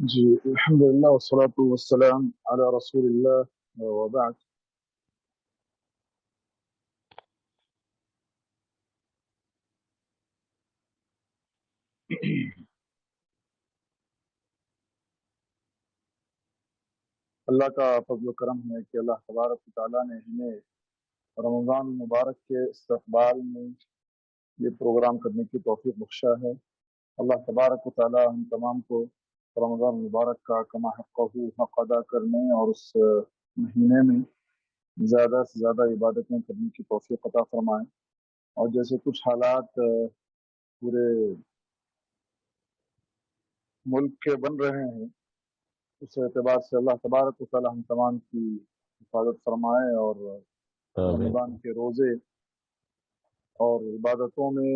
جی الحمدللہ والصلاة والسلام علی رسول اللہ وبعد۔ اللہ کا فضل و کرم ہے کہ اللہ تبارک و تعالیٰ نے ہمیں رمضان مبارک کے استقبال میں یہ پروگرام کرنے کی توفیق بخشا ہے۔ اللہ تبارک و تعالیٰ ہم تمام کو رمضان مبارک کا کما حقہ حق ادا کرنے اور اس مہینے میں زیادہ سے زیادہ عبادتیں کرنے کی توفیق عطا فرمائے۔ اور جیسے کچھ حالات پورے ملک کے بن رہے ہیں، اس اعتبار سے اللہ تبارک و تعالی ہم تمام کی حفاظت فرمائے، اور رمضان کے روزے اور عبادتوں میں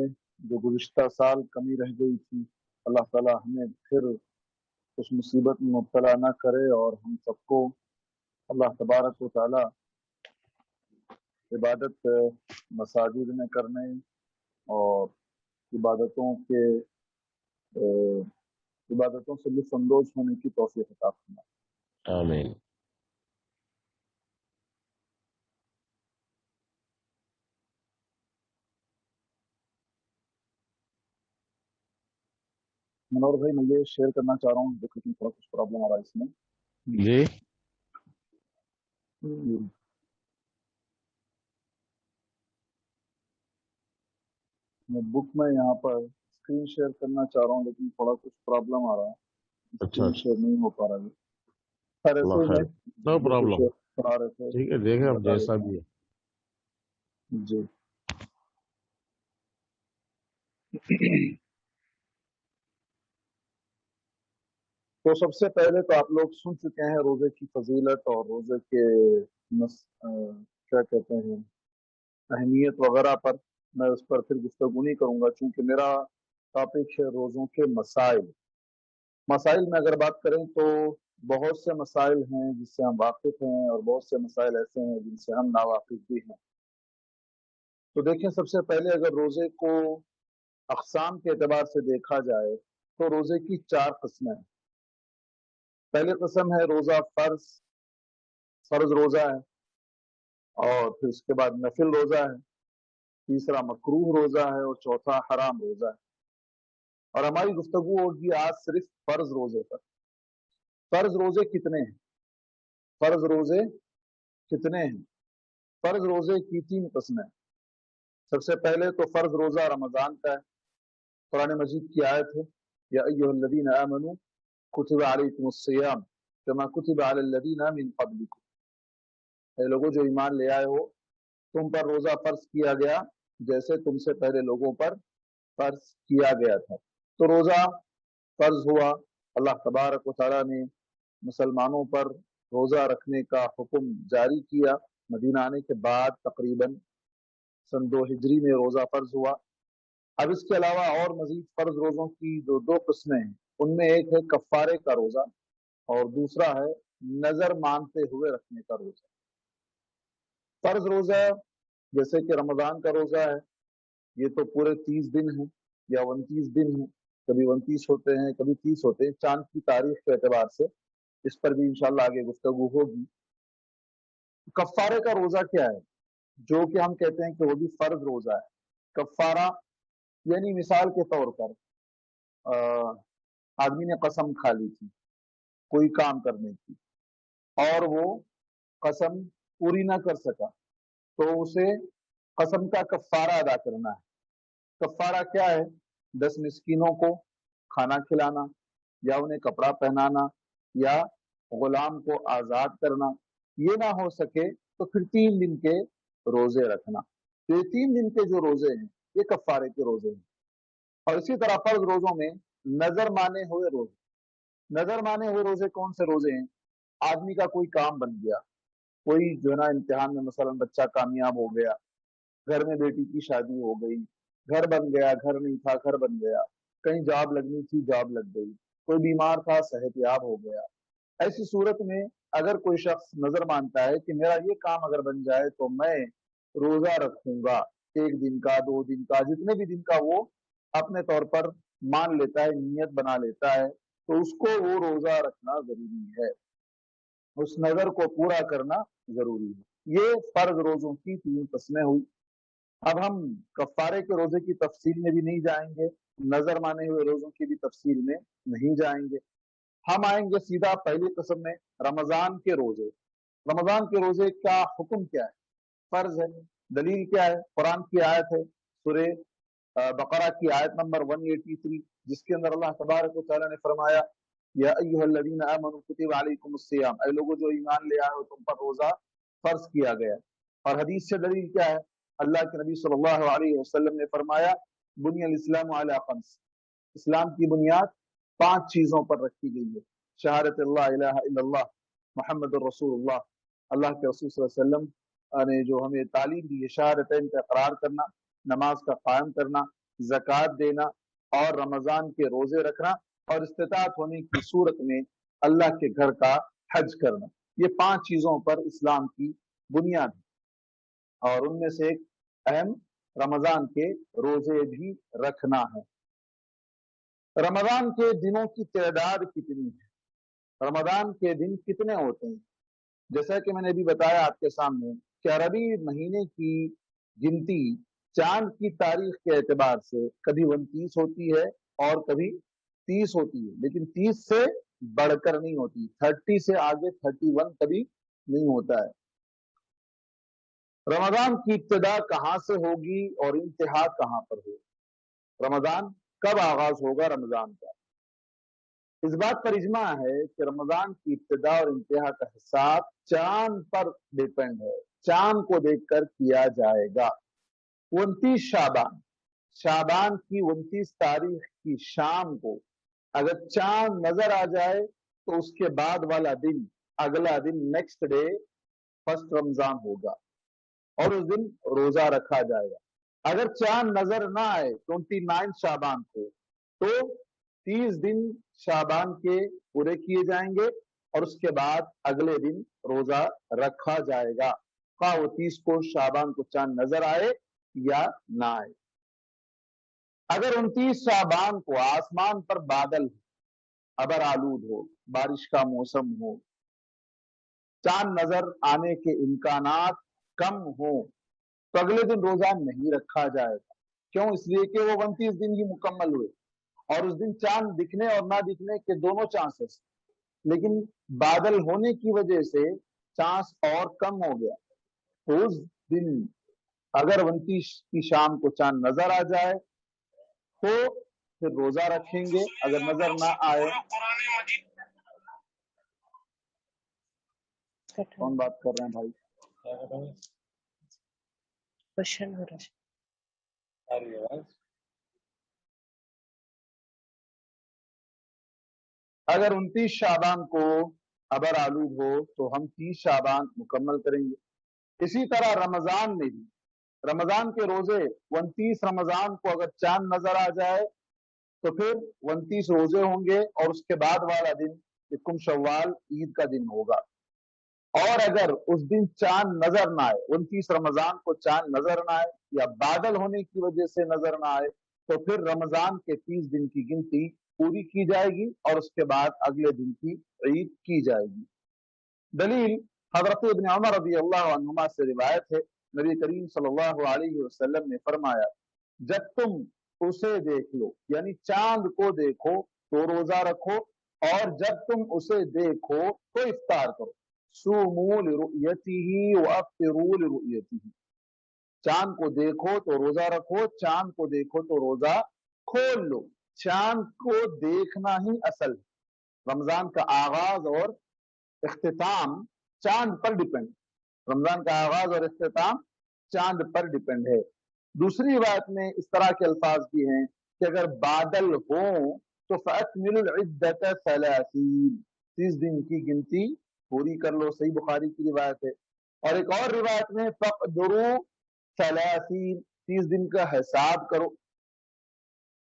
جو گزشتہ سال کمی رہ گئی تھی، اللہ تعالی ہمیں پھر اس مصیبت میں مبتلا نہ کرے، اور ہم سب کو اللہ تبارک و تعالی عبادت مساجد میں کرنے اور عبادتوں سے لطف اندوز ہونے کی توفیق عطا فرمائے۔ آمین۔ منور بھائی، میں یہ شیئر کرنا چاہ رہا ہوں، دیکھو کہ تھوڑا کچھ پرابلم آ رہا ہے اس میں۔ جی میں بک میں یہاں پر اسکرین شیئر کرنا چاہ رہا ہوں، لیکن تھوڑا کچھ پرابلم آ رہا ہے، اسکرین شیئر نہیں ہو پا رہا ہے۔ خیر ایسے ہی نو پرابلم، کرا رہے تھے، ٹھیک ہے، دیکھیں اب جیسا بھی ہے۔ جی تو سب سے پہلے تو آپ لوگ سن چکے ہیں روزے کی فضیلت اور روزے کے کیا کہتے ہیں اہمیت وغیرہ پر۔ میں اس پر پھر گفتگو نہیں کروں گا، چونکہ میرا ٹاپک ہے روزوں کے مسائل۔ مسائل میں اگر بات کریں تو بہت سے مسائل ہیں جس سے ہم واقف ہیں، اور بہت سے مسائل ایسے ہیں جن سے ہم ناواقف بھی ہیں۔ تو دیکھیں، سب سے پہلے اگر روزے کو اقسام کے اعتبار سے دیکھا جائے تو روزے کی 4 قسمیں ہیں۔ پہلی قسم ہے روزہ فرض روزہ ہے، اور پھر اس کے بعد نفل روزہ ہے، تیسرا مکروہ روزہ ہے، اور چوتھا حرام روزہ ہے۔ اور ہماری گفتگو ہوگی آج صرف فرض روزے پر۔ فرض روزے کتنے ہیں؟ فرض روزے کتنے ہیں؟ فرض روزے کی 3 قسمیں۔ سب سے پہلے تو فرض روزہ رمضان کا ہے۔ قرآن مجید کی آیت ہے، یا ایھا الذین آمنوا کتب علیکم الصیام کما کتب علی الذین من قبلکم، اے لوگوں جو ایمان لے آئے ہو، تم پر روزہ فرض کیا گیا جیسے تم سے پہلے لوگوں پر فرض کیا گیا تھا۔ تو روزہ فرض ہوا، اللہ تبارک و تعالیٰ نے مسلمانوں پر روزہ رکھنے کا حکم جاری کیا۔ مدینہ آنے کے بعد تقریباً سن 2 ہجری میں روزہ فرض ہوا۔ اب اس کے علاوہ اور مزید فرض روزوں کی جو 2 قسمیں ہیں، ان میں ایک ہے کفارے کا روزہ، اور دوسرا ہے نظر مانتے ہوئے رکھنے کا روزہ۔ فرض روزہ جیسے کہ رمضان کا روزہ ہے، یہ تو پورے 30 دن ہیں یا 29 دن ہیں، کبھی 29 ہوتے ہیں کبھی 30 ہوتے ہیں، چاند کی تاریخ کے اعتبار سے۔ اس پر بھی انشاءاللہ آگے گفتگو ہوگی۔ کفارے کا روزہ کیا ہے؟ جو کہ ہم کہتے ہیں کہ وہ بھی فرض روزہ ہے۔ کفارہ یعنی مثال کے طور پر آدمی نے قسم کھا لی تھی کوئی کام کرنے کی، اور وہ قسم پوری نہ کر سکا، تو اسے قسم کا کفارہ ادا کرنا ہے۔ کفارہ کیا ہے؟ 10 مسکینوں کو کھانا کھلانا، یا انہیں کپڑا پہنانا، یا غلام کو آزاد کرنا۔ یہ نہ ہو سکے تو پھر 3 دن کے روزے رکھنا۔ تو یہ 3 دن کے جو روزے ہیں یہ کفارے کے روزے ہیں۔ اور اسی طرح فرض روزوں میں نظر مانے ہوئے روزے۔ نظر مانے ہوئے روزے کون سے روزے ہیں؟ آدمی کا کوئی کام بن گیا، کوئی جو ہے نا امتحان میں مثلا بچہ کامیاب ہو گیا، گھر میں بیٹی کی شادی ہو گئی، گھر بن گیا، گھر نہیں تھا گھر بن گیا، کہیں جاب لگنی تھی جاب لگ گئی، کوئی بیمار تھا صحت یاب ہو گیا۔ ایسی صورت میں اگر کوئی شخص نظر مانتا ہے کہ میرا یہ کام اگر بن جائے تو میں روزہ رکھوں گا، 1 دن کا 2 دن کا، جتنے بھی دن کا وہ اپنے طور پر مان لیتا ہے، نیت بنا لیتا ہے، تو उसको वो रोजा रखना जरूरी है, उस नजर को पूरा करना जरूरी है। ये फर्ज रोजों की 3 किस्में हुई। अब हम कफ्फारे के रोजे की तफसील में भी नहीं जाएंगे, नजर माने हुए रोजों की भी तफसील में नहीं जाएंगे। हम आएंगे सीधा पहली किस्म में, रमजान के रोजे। रमजान के रोजे का हुक्म क्या है? फर्ज है। दलील क्या है? कुरान की आयत है, सूरे बकरा की आयत नंबर 183, जिसके अंदर अल्लाह तबारक व तआला ने फरमाया, या अय्युहल्लज़ीना आमनू कुतिबा अलैकुमुस्सियाम, ऐ लोगों जो ईमान ले आए हो तुम पर रोजा फर्ज किया गया। और हदीस से दलील क्या है? अल्लाह के नबी सल्लल्लाहु अलैहि वसल्लम ने फरमाया, बुनियल इस्लाम अला खम्स, इस्लाम की बुनियाद 5 चीजों पर रखी गई है। शहादत अल्ला इलाहा इल्लल्लाह मुहम्मदुर रसूलुल्लाह, अल्लाह के रसूल सल्लल्लाहु अलैहि वसल्लम ने जो हमें तालीम दी है, शहादतैन का इकरार करना, नमाज का कायम करना, ज़कात देना और रमजान के रोजे रखना, और इस्तिताअत होने की सूरत में अल्लाह के घर का हज करना। ये 5 चीजों पर इस्लाम की बुनियाद है, और उनमें से एक अहम रमजान के रोजे भी रखना है। रमजान के दिनों की तादाद कितनी है? रमजान के दिन कितने होते हैं? जैसा कि मैंने अभी बताया आपके सामने कि अरबी महीने की गिनती चांद की तारीख के एतबार से कभी 29 होती है और कभी 30 होती है, लेकिन 30 से बढ़कर नहीं होती। 30 से आगे 31 कभी नहीं होता है। रमजान की इब्तिदा कहां से होगी और इंतहा कहां पर होगी? रमजान कब आगाज होगा रमजान का? इस बात पर इजमा है कि रमजान की इब्तिदा और इंतहा का हिसाब चांद पर डिपेंड है, चांद को देखकर किया जाएगा। 29 शाबान, शाबान की 29 तारीख की शाम को अगर चांद नजर आ जाए तो उसके बाद वाला दिन, अगला दिन, नेक्स्ट डे फर्स्ट रमजान होगा और उस दिन रोजा रखा जाएगा। अगर चांद नजर ना आए 29 शाबान को, तो 30 दिन शाबान के पूरे किए जाएंगे और उसके बाद अगले दिन रोजा रखा जाएगा, खा वो 30 को शाबान को चांद नजर आए या ना आए। अगर 29 शाबान को आसमान पर बादल हो, अबर आलूद हो, बारिश का मौसम हो, चांद नजर आने के इम्कानात कम हो, तो अगले दिन रोजा नहीं रखा जाएगा। क्यों? इसलिए कि वो 29 दिन ही मुकम्मल हुए और उस दिन चांद दिखने और ना दिखने के दोनों चांसेस, लेकिन बादल होने की वजह से चांस और कम हो गया। तो उस दिन अगर 29 की शाम को चांद नजर आ जाए तो फिर रोजा रखेंगे, अगर नजर ना आए। कौन बात कर रहे हैं भाई? क्वेश्चन हो रहा है। अगर 29 शाबान को अबर आलूद हो तो हम 30 शाबान मुकम्मल करेंगे। इसी तरह रमजान में भी, रमजान के रोजे 29 रमजान को अगर चांद नजर आ जाए तो फिर 29 रोजे होंगे और उसके बाद वाला दिन इक्कुम शव्वाल ईद का दिन होगा। और अगर उस दिन चांद नजर ना आए, 29 रमजान को चांद नजर ना आए या बादल होने की वजह से नजर ना आए, तो फिर रमजान के 30 दिन की गिनती पूरी की जाएगी और उसके बाद अगले दिन की ईद की जाएगी। दलील हजरत इब्न उमर रज़ियल्लाहु अन्हुमा से रिवायत है, नबी करीम सल्लल्लाहु अलैहि वसल्लम ने फरमाया, जब तुम उसे देख लो, यानी चांद को देखो तो रोजा रखो, और जब तुम उसे देखो तो इफ्तार करो। सूमू लिरुयतिही व अफ्तिरू लिरुयतिही, चांद को देखो तो रोजा रखो, चांद को देखो तो रोजा खोल लो। चांद को देखना ही असल है। रमजान का आगाज और इख्तिताम चांद पर डिपेंड, रमजान का आगाज और इख्तिताम चांद पर डिपेंड है। दूसरी बात में इस तरह के अल्फाज भी हैं कि अगर बादल हो तो फअकमिलुल इद्दत सलासीन, 30 दिन की गिनती पूरी कर लो, सही बुखारी की रिवायत है। और एक और रिवायत में फक़दुरू सलासीन, 30 दिन का हिसाब करो।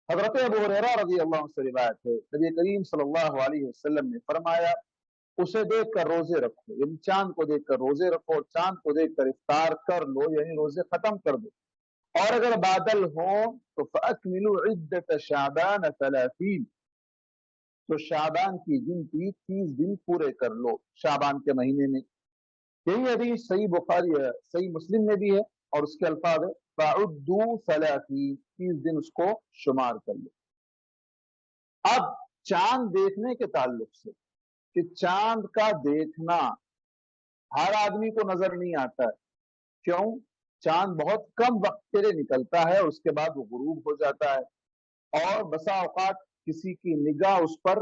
हजरत अबू हुरैरा रज़ियल्लाहु अन्हु से रिवायत है, नबी करीम सल्लल्लाहु अलैहि वसल्लम ने फरमाया, उसे देखकर रोजे रखो, यानी चांद को देखकर रोजे रखो, और चांद को देखकर इफ्तार कर लो, यानी रोजे खत्म कर दो। और अगर बादल हो तो फअकमिलू इद्दत शाबान 30, تو शाबान की गिनती 30 दिन पूरे कर लो शाबान के महीने में। यही हदीस सही बुखारी है, सही मुस्लिम में भी है और उसके अल्फाज है फ़अुद्दू सलासी, 30 दिन उसको शुमार कर लो। अब चांद देखने के ताल्लुक से कि चांद का देखना हर आदमी को नजर नहीं आता है। क्यों? चांद बहुत कम वक्त के लिए निकलता है और उसके बाद वो गुरूब हो जाता है और बसा औकात किसी की निगाह उस पर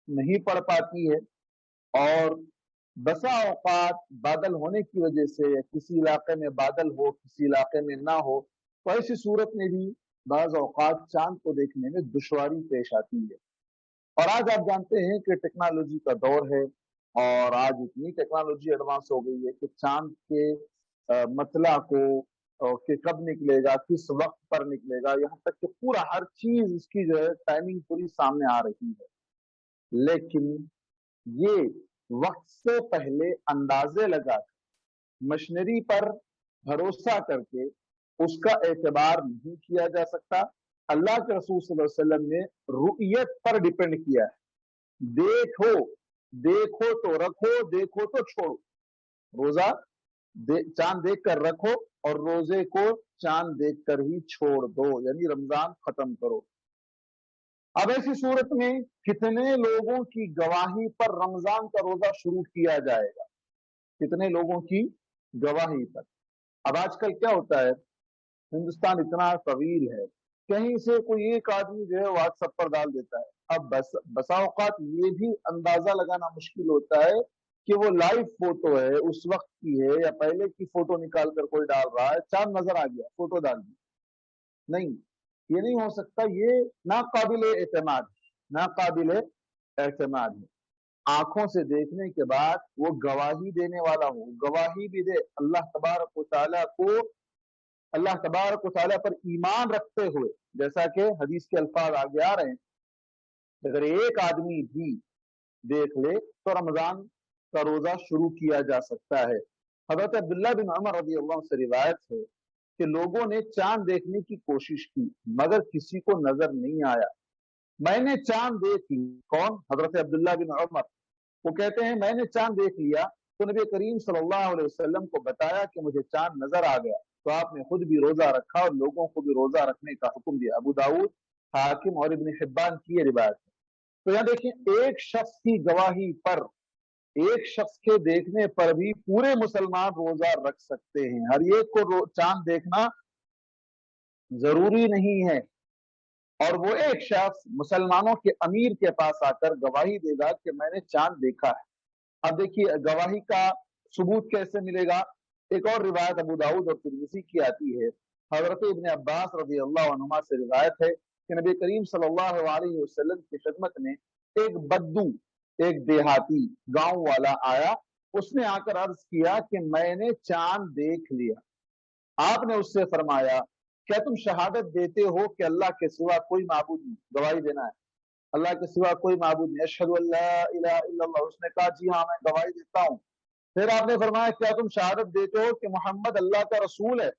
नहीं पड़ पाती है और बसा औकात बादल होने की वजह से किसी इलाके में बादल हो किसी इलाके में ना हो, तो ऐसी सूरत में भी बाज औकात चांद को देखने में दुश्वारी पेश आती है। और आज आप जानते हैं कि टेक्नोलॉजी का दौर है और आज इतनी टेक्नोलॉजी एडवांस हो गई है कि चांद के मतला को कि कब निकलेगा, किस वक्त पर निकलेगा, यहाँ तक कि पूरा हर चीज इसकी जो है टाइमिंग पूरी सामने आ रही है। लेकिन ये वक्त से पहले अंदाजे लगा मशीनरी पर भरोसा करके उसका एतबार नहीं किया जा सकता। अल्लाह के रसूल सल्लल्लाहु अलैहि वसल्लम ने रुयत पर डिपेंड किया है। देखो देखो तो रखो, देखो तो छोड़ो। रोजा चांद देख कर रखो और रोजे को चांद देख कर ही छोड़ दो, यानी रमजान खत्म करो। अब ऐसी सूरत में कितने लोगों की गवाही पर रमजान का रोजा शुरू किया जाएगा? कितने लोगों की गवाही पर? अब आजकल क्या होता है, हिंदुस्तान इतना तवील है, कहीं से कोई एक आदमी जो है व्हाट्सएप पर डाल देता है। अब बसा औकात ये भी अंदाजा लगाना मुश्किल होता है कि वो लाइव फोटो है, उस वक्त की है या पहले की फोटो निकाल कर कोई डाल रहा है, चांद नजर आ गया, फोटो डाल दी। नहीं, ये नहीं हो सकता, ये नाकाबिल एतमाद, नाकाबिल एतमाद है। आंखों से देखने के बाद वो गवाही देने वाला हो, गवाही भी दे अल्लाह तबारक व तआला को, अल्लाह तबारक व तआला पर ईमान रखते हुए, जैसा कि हदीस के अल्फाज आगे आ रहे हैं, अगर एक आदमी भी देख ले तो रमजान का रोजा शुरू किया जा सकता है। हजरत अब्दुल्लाह बिन उमर रज़ी अल्लाह से रिवायत है कि लोगों ने चांद देखने की कोशिश की मगर किसी को नजर नहीं आया। मैंने चांद देख ली। कौन? हजरत अब्दुल्लाह बिन उमर। वो कहते हैं मैंने चांद देख लिया तो नबी करीम सल्लल्लाहु अलैहि वसल्लम को बताया कि मुझे चांद नजर आ गया, तो आपने खुद भी रोजा रखा और लोगों को भी रोजा रखने का हुक्म दिया। अबू दाऊद, हाकिम और इब्न हिब्बान की ये रिवायत है। तो यहाँ देखिए, एक शख्स की गवाही पर, एक शख्स के देखने पर भी पूरे मुसलमान रोजा रख सकते हैं। हर एक को चांद देखना जरूरी नहीं है। और वो एक शख्स मुसलमानों के अमीर के पास आकर गवाही देगा कि मैंने चांद देखा है। अब देखिए गवाही का सबूत कैसे मिलेगा। एक और रिवायत अबू दाऊद और तिरमिज़ी की आती है, हजरत इब्न अब्बास रज़ी अल्लाह अन्हुमा से रिवायत है कि नबी करीम सल्लल्लाहु अलैहि वसल्लम की खिदमत में एक बद्दू, एक देहाती गांव वाला आया। उसने आकर अर्ज किया कि मैंने चांद देख लिया। आपने उससे फरमाया क्या तुम शहादत देते हो कि अल्लाह के सिवा कोई माबूद नहीं? गवाही देना है, अल्लाह के सिवा कोई माबूद नहीं, अशहदु अल्ला इलाहा इल्लल्लाह। उसने कहा जी हाँ मैं गवाही देता हूँ। फिर आपने फरमाया क्या तुम शहादत देते हो कि मोहम्मद अल्लाह का रसूल है?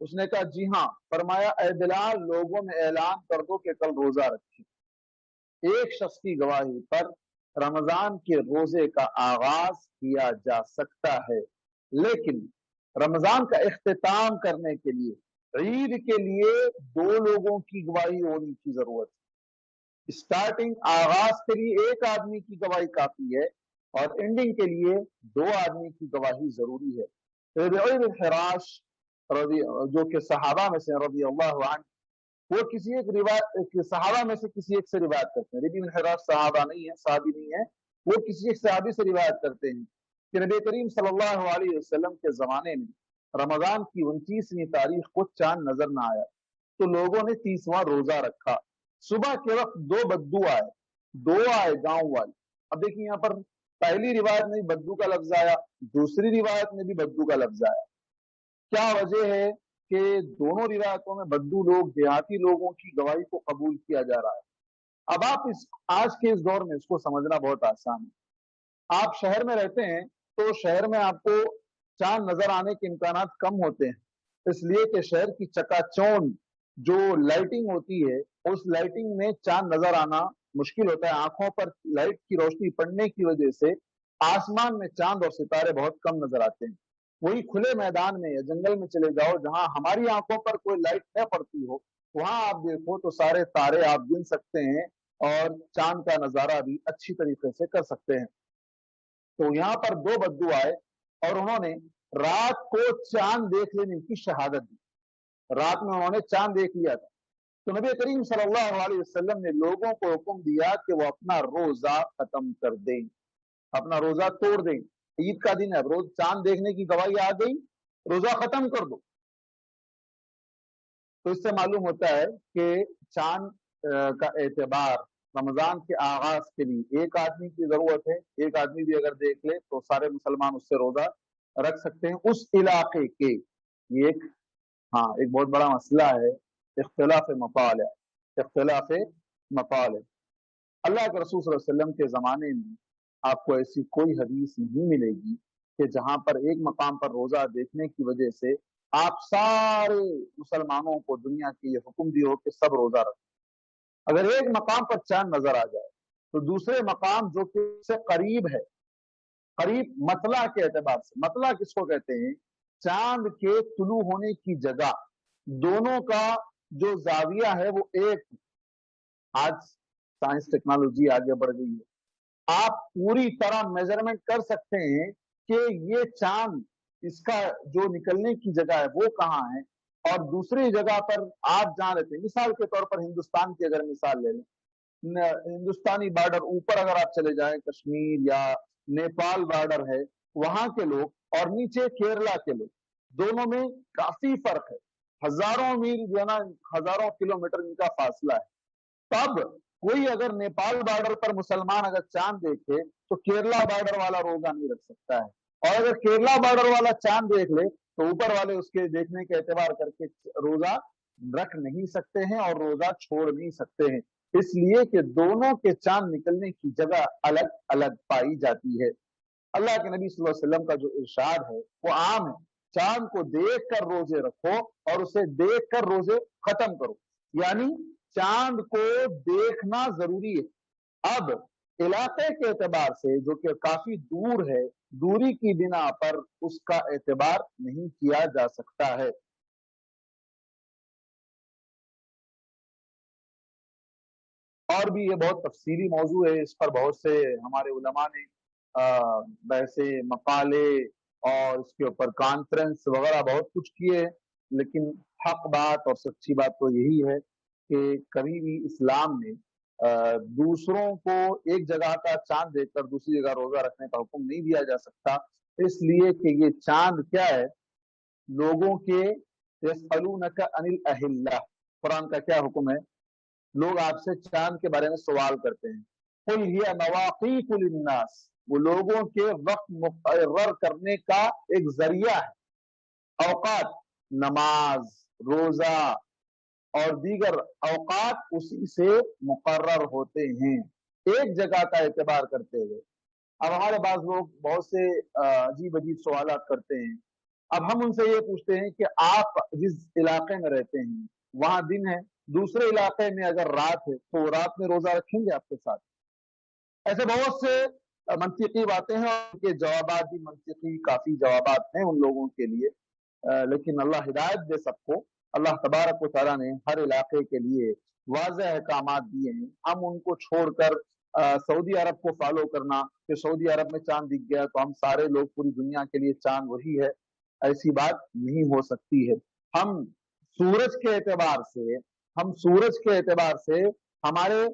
उसने कहा जी हाँ। फरमाया ऐ बिलाल, लोगों में ऐलान कर दो कि कल रोजा रखिए। एक शख्स की गवाही पर रमजान के रोजे का आगाज किया जा सकता है, लेकिन रमजान का इख्तिताम करने के लिए, ईद के लिए 2 लोगों की गवाही होने की जरूरत है। स्टार्टिंग आगाज के लिए एक आदमी की गवाही काफी है और एंडिंग के लिए 2 आदमी की गवाही जरूरी है। रबीउ बिन हिराश जो कि सहाबा में से रज़ी अल्लाहु अन्हु, वो किसी एक रिवायत सहाबा में से किसी एक से रिवायत करते हैं। रबीउ बिन हिराश सहाबा नहीं है, सहाबी नहीं है, वो किसी एक सहाबी से रिवायत करते हैं कि नबी करीम सल्लल्लाहु अलैहि वसल्लम के जमाने में रमजान की 29वीं तारीख को चांद नजर ना आया तो लोगों ने 30वां रोजा रखा। सुबह के वक्त 2 बद्दू आए, 2 आए गांव वाले। अब देखिए यहाँ पर पहली रिवायत में भी बद्दू का लफ्ज आया, दूसरी रिवायत में भी बद्दू का लफ्ज आया। क्या वजह है कि दोनों रिवायतों में बद्दू लोग, देहाती लोगों की गवाही को कबूल किया जा रहा है? अब आप आज के इस दौर में इसको समझना बहुत आसान है। आप शहर में रहते हैं तो शहर में आपको चांद नजर आने के इम्कानात कम होते हैं, इसलिए कि शहर की चकाचौंध जो लाइटिंग होती है उस लाइटिंग में चांद नजर आना मुश्किल होता है, आंखों पर लाइट की रोशनी पड़ने की वजह से आसमान में चांद और सितारे बहुत कम नजर आते हैं। वही खुले मैदान में या जंगल में चले जाओ जहां हमारी आंखों पर कोई लाइट न पड़ती हो, वहां आप देखो तो सारे तारे आप गिन सकते हैं और चांद का नजारा भी अच्छी तरीके से कर सकते हैं। तो यहाँ पर दो बद्दू आए और उन्होंने रात को चांद देख लेने की शहादत दी। रात में उन्होंने चांद देख लिया था। तो नबी करीम सल्लल्लाहु अलैहि वसल्लम ने लोगों को हुक्म दिया कि वो अपना रोजा खत्म कर दें, अपना रोजा तोड़ दें। ईद का दिन है, रोज चांद देखने की गवाही आ गई, रोजा खत्म कर दो। तो इससे मालूम होता है कि चांद का एतबार रमजान के आगाज के लिए एक आदमी की जरूरत है। एक आदमी भी अगर देख ले तो सारे मुसलमान उससे रोजा रख सकते हैं उस इलाके के। ये एक एक बहुत बड़ा मसला है, इख्तिलाफ मताल है, इख्तिलाफ मताल है। अल्लाह के रसूल सल्लल्लाहु अलैहि वसल्लम के जमाने में आपको ऐसी कोई हदीस नहीं मिलेगी कि जहां पर एक मकाम पर रोजा देखने की वजह से आप सारे मुसलमानों को दुनिया की ये हुक्म दिया हो कि सब रोजा रखें। अगर एक मकाम पर चांद नजर आ जाए तो दूसरे मकाम जो कि उससे करीब है, करीब मतला के एतबार से, मतला किसको कहते हैं? चांद के तुलू होने की जगह, दोनों का जो जाविया है वो एक। आज साइंस टेक्नोलॉजी आगे बढ़ गई है, आप पूरी तरह मेजरमेंट कर सकते हैं कि ये चांद, इसका जो निकलने की जगह है वो कहाँ है और दूसरी जगह पर आप जहां रहते हैं। मिसाल के तौर पर हिंदुस्तान की अगर मिसाल ले लें, हिंदुस्तानी बॉर्डर ऊपर अगर आप चले जाएं, कश्मीर या नेपाल बॉर्डर है, वहां के लोग और नीचे केरला के लोग, दोनों में काफी फर्क है। हजारों मील जो है ना, हजारों किलोमीटर इनका फासला है। तब कोई अगर नेपाल बॉर्डर पर मुसलमान अगर चांद देखे तो केरला बॉर्डर वाला रोजा नहीं रख सकता है, और अगर केरला बॉर्डर वाला चांद देख ले तो ऊपर वाले उसके देखने के एतबार करके रोजा रख नहीं सकते हैं और रोजा छोड़ नहीं सकते हैं, इसलिए कि दोनों के चांद निकलने की जगह अलग अलग पाई जाती है। अल्लाह के नबी सल्लल्लाहु अलैहि वसल्लम का जो इरशाद है वो आम है, चांद को देख कर रोजे रखो और उसे देख कर रोजे खत्म करो, यानी चांद को देखना जरूरी है। अब इलाके के एतबार से जो कि काफी दूर है, दूरी की बिना पर उसका एतबार नहीं किया जा सकता है। और भी ये बहुत तफसीली मौजू है, इस पर बहुत से हमारे उलमा ने वैसे मकाले और इसके ऊपर कॉन्फ्रेंस वगैरह बहुत कुछ किए, लेकिन हक बात और सच्ची बात तो यही है कि कभी भी इस्लाम में दूसरों को एक जगह का चांद देखकर दूसरी जगह रोजा रखने का हुक्म नहीं दिया जा सकता, इसलिए कि ये चांद क्या है, लोगों के यसअलूनका अनिल अहिल्ला, कुरान का क्या हुक्म है? लोग आपसे चांद के बारे में सवाल करते हैं। कुल हिया मवाक़ीतु लिन्नास, वो लोगों के वक्त मुक़र्रर करने का एक जरिया है। औकात, नमाज, रोजा और दीगर औकात उसी से मुकर्रर होते हैं, एक जगह का एतबार करते हुए। अब हमारे पास लोग बहुत से अजीब अजीब सवाल करते हैं। अब हम उनसे ये पूछते हैं कि आप जिस इलाके में रहते हैं वहां दिन है, दूसरे इलाके में अगर रात है तो रात में रोजा रखेंगे आपके साथ? ऐसे बहुत से मंतिकी बातें हैं और उनके जवाबात भी मंतिकी काफी जवाबात हैं उन लोगों के लिए, लेकिन अल्लाह हिदायत दे सबको। अल्लाह तबारक व तआला ने हर इलाके के लिए वाज़ेह अहकामात दिए हैं, हम उनको छोड़कर सऊदी अरब को फॉलो करना कि सऊदी अरब में चांद दिख गया तो हम सारे लोग पूरी दुनिया के लिए चांद वही है, ऐसी बात नहीं हो सकती है। हम सूरज के एतबार से, हम सूरज के एतबार से हमारे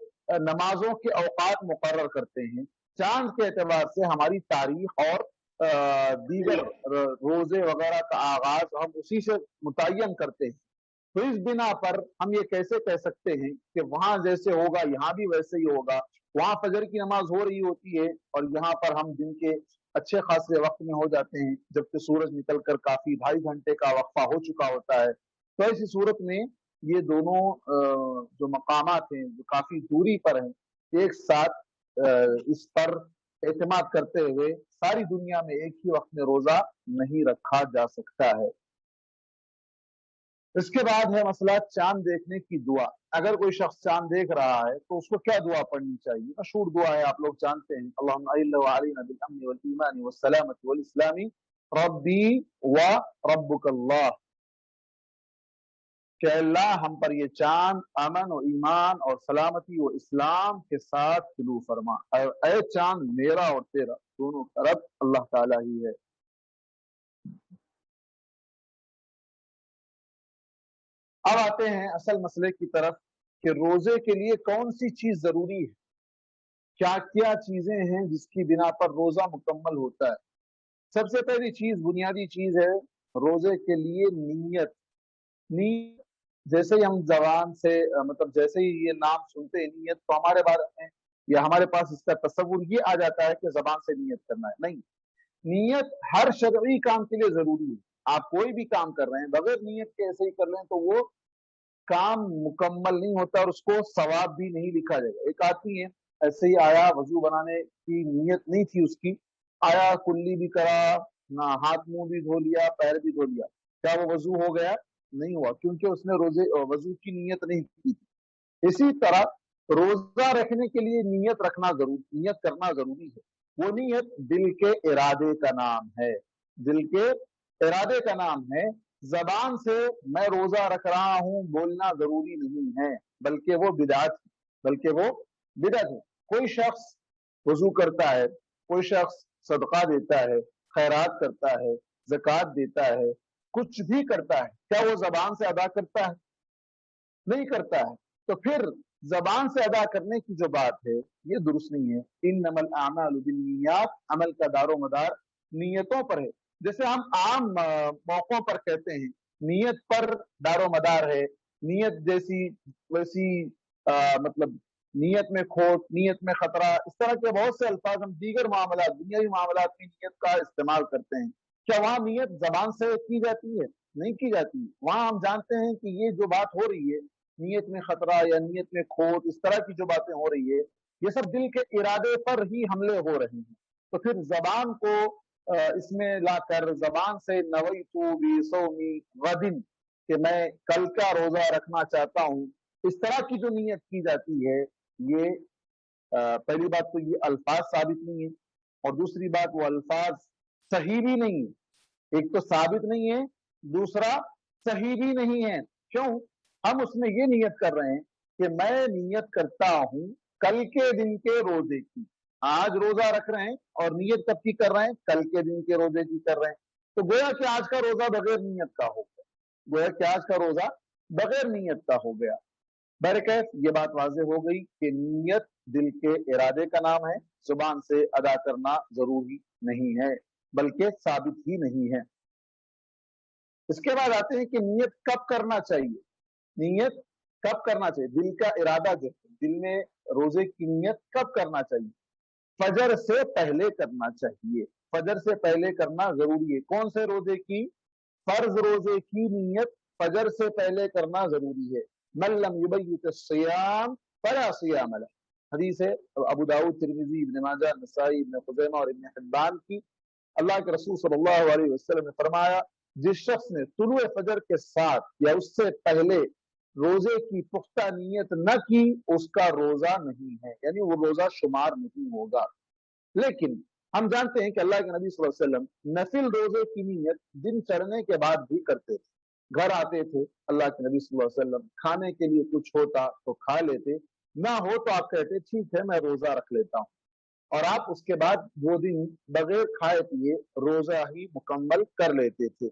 नमाजों के औकात मुकर्रर करते हैं, चांद के एतबार से हमारी तारीख और दीगर रोजे वगैरह का आगाज हम उसी से मुतय्यन करते हैं। तो इस बिना पर हम ये कैसे कह सकते हैं कि वहां जैसे होगा यहाँ भी वैसे ही होगा? वहां फजर की नमाज हो रही होती है और यहाँ पर हम दिन के अच्छे खासे वक्त में हो जाते हैं, जबकि सूरज निकलकर काफी 2.5 घंटे का वक्फा हो चुका होता है। तो ऐसी सूरत में ये दोनों जो मकामात हैं जो काफी दूरी पर हैं, एक साथ इस पर एतमाद करते हुए सारी दुनिया में एक ही वक्त में रोजा नहीं रखा जा सकता है। اس کے بعد ہے مسئلہ چاند دیکھنے کی دعا. اگر کوئی شخص چاند دیکھ رہا ہے تو اس کو کیا دعا پڑھنی چاہیے؟ مشہور دعا ہے، آپ لوگ جانتے ہیں، اللہم اہل وعلینا بالامن والایمان والسلامت والاسلام ربی و ربک اللہ، کہ اللہ ہم پر یہ چاند امن و ایمان اور سلامتی و اسلام کے ساتھ طلوع فرما. اے چاند میرا اور تیرا دونوں طرف اللہ تعالیٰ ہی ہے. اب آتے ہیں اصل مسئلے کی طرف کہ روزے کے لیے کون سی چیز ضروری ہے، کیا کیا چیزیں ہیں جس کی بنا پر روزہ مکمل ہوتا ہے. سب سے پہلی چیز، بنیادی چیز ہے روزے کے لیے نیت. نیت جیسے ہی ہم زبان سے مطلب جیسے ہی یہ نام سنتے ہیں نیت، تو ہمارے بارے میں یا ہمارے پاس اس کا تصور یہ آ جاتا ہے کہ زبان سے نیت کرنا ہے. نہیں، نیت ہر شرعی کام کے لیے ضروری ہے. آپ کوئی بھی کام کر رہے ہیں بغیر نیت کے ایسے ہی کر لیں تو وہ کام مکمل نہیں ہوتا اور اس کو ثواب بھی نہیں لکھا جائے گا. ایک آدمی ہے ایسے ہی آیا، وضو بنانے کی نیت نہیں تھی اس کی، آیا کلی بھی کرا، نہ ہاتھ منہ بھی دھو لیا، پیر بھی دھو لیا، کیا وہ وضو ہو گیا؟ نہیں ہوا، کیونکہ اس نے وضو کی نیت نہیں کی تھی. اسی طرح روزہ رکھنے کے لیے نیت کرنا ضروری ہے. وہ نیت دل کے ارادے کا نام ہے، دل کے ارادے کا نام ہے. زبان سے میں روزہ رکھ رہا ہوں بولنا ضروری نہیں ہے، بلکہ وہ بدعت ہے. کوئی شخص وضو کرتا ہے، کوئی شخص صدقہ دیتا ہے، خیرات کرتا ہے، زکوٰۃ دیتا ہے، کچھ بھی کرتا ہے، کیا وہ زبان سے ادا کرتا ہے؟ نہیں کرتا ہے. تو پھر زبان سے ادا کرنے کی جو بات ہے یہ درست نہیں ہے. انما الاعمال بالنیات، عمل کا دار و مدار نیتوں پر ہے. جیسے ہم عام موقعوں پر کہتے ہیں نیت پر دار و مدار ہے، نیت جیسی ویسی مطلب نیت میں کھوٹ، نیت میں خطرہ، اس طرح کے بہت سے الفاظ ہم دیگر معاملات، دنیاوی معاملات میں نیت کا استعمال کرتے ہیں. کیا وہاں نیت زبان سے کی جاتی ہے؟ نہیں کی جاتی. وہاں ہم جانتے ہیں کہ یہ جو بات ہو رہی ہے نیت میں خطرہ یا نیت میں کھوٹ، اس طرح کی جو باتیں ہو رہی ہے یہ سب دل کے ارادے پر ہی حملے ہو رہے ہیں. تو پھر زبان کو اس میں لا کر زبان سے نویت بصوم غد، کہ میں کل کا روزہ رکھنا چاہتا ہوں، اس طرح کی جو نیت کی جاتی ہے یہ پہلی بات تو یہ الفاظ ثابت نہیں ہے، اور دوسری بات وہ الفاظ صحیح بھی نہیں ہے. ایک تو ثابت نہیں ہے، دوسرا صحیح بھی نہیں ہے. کیوں؟ ہم اس میں یہ نیت کر رہے ہیں کہ میں نیت کرتا ہوں کل کے دن کے روزے کی. آج روزہ رکھ رہے ہیں اور نیت کب کی کر رہے ہیں؟ کل کے دن کے روزے کی کر رہے ہیں. تو گویا کہ آج کا روزہ بغیر نیت کا ہو گیا، گویا کہ آج کا روزہ بغیر نیت کا ہو گیا. برکیف یہ بات واضح ہو گئی کہ نیت دل کے ارادے کا نام ہے، زبان سے ادا کرنا ضروری نہیں ہے بلکہ ثابت ہی نہیں ہے. اس کے بعد آتے ہیں کہ نیت کب کرنا چاہیے. نیت کب کرنا چاہیے؟ دل کا ارادہ جو ہے، دل میں روزے کی نیت کب کرنا چاہیے؟ فجر سے پہلے کرنا چاہیے. فجر سے پہلے کرنا ضروری ہے. کون سے روزے کی؟ فرض روزے کی نیت فجر سے پہلے کرنا ضروری ہے. من لم یبیت الصیام فلا صیام لہ، حدیث ہے ابو داؤد، ترمذی، ابن ماجہ، نسائی، ابن خزیمہ اور ابن حبان کی. اللہ کے رسول صلی اللہ علیہ وسلم نے فرمایا جس شخص نے طلوع فجر کے ساتھ یا اس سے پہلے روزے کی پختہ نیت نہ کی اس کا روزہ نہیں ہے، یعنی وہ روزہ شمار نہیں ہوگا. لیکن ہم جانتے ہیں کہ اللہ کے نبی صلی اللہ علیہ وسلم نفل روزے کی نیت دن چڑھنے کے بعد بھی کرتے تھے. گھر آتے تھے اللہ کے نبی صلی اللہ علیہ وسلم، کھانے کے لیے کچھ ہوتا تو کھا لیتے، نہ ہو تو آپ کہتے ٹھیک ہے میں روزہ رکھ لیتا ہوں، اور آپ اس کے بعد وہ دن بغیر کھائے پیے روزہ ہی مکمل کر لیتے تھے.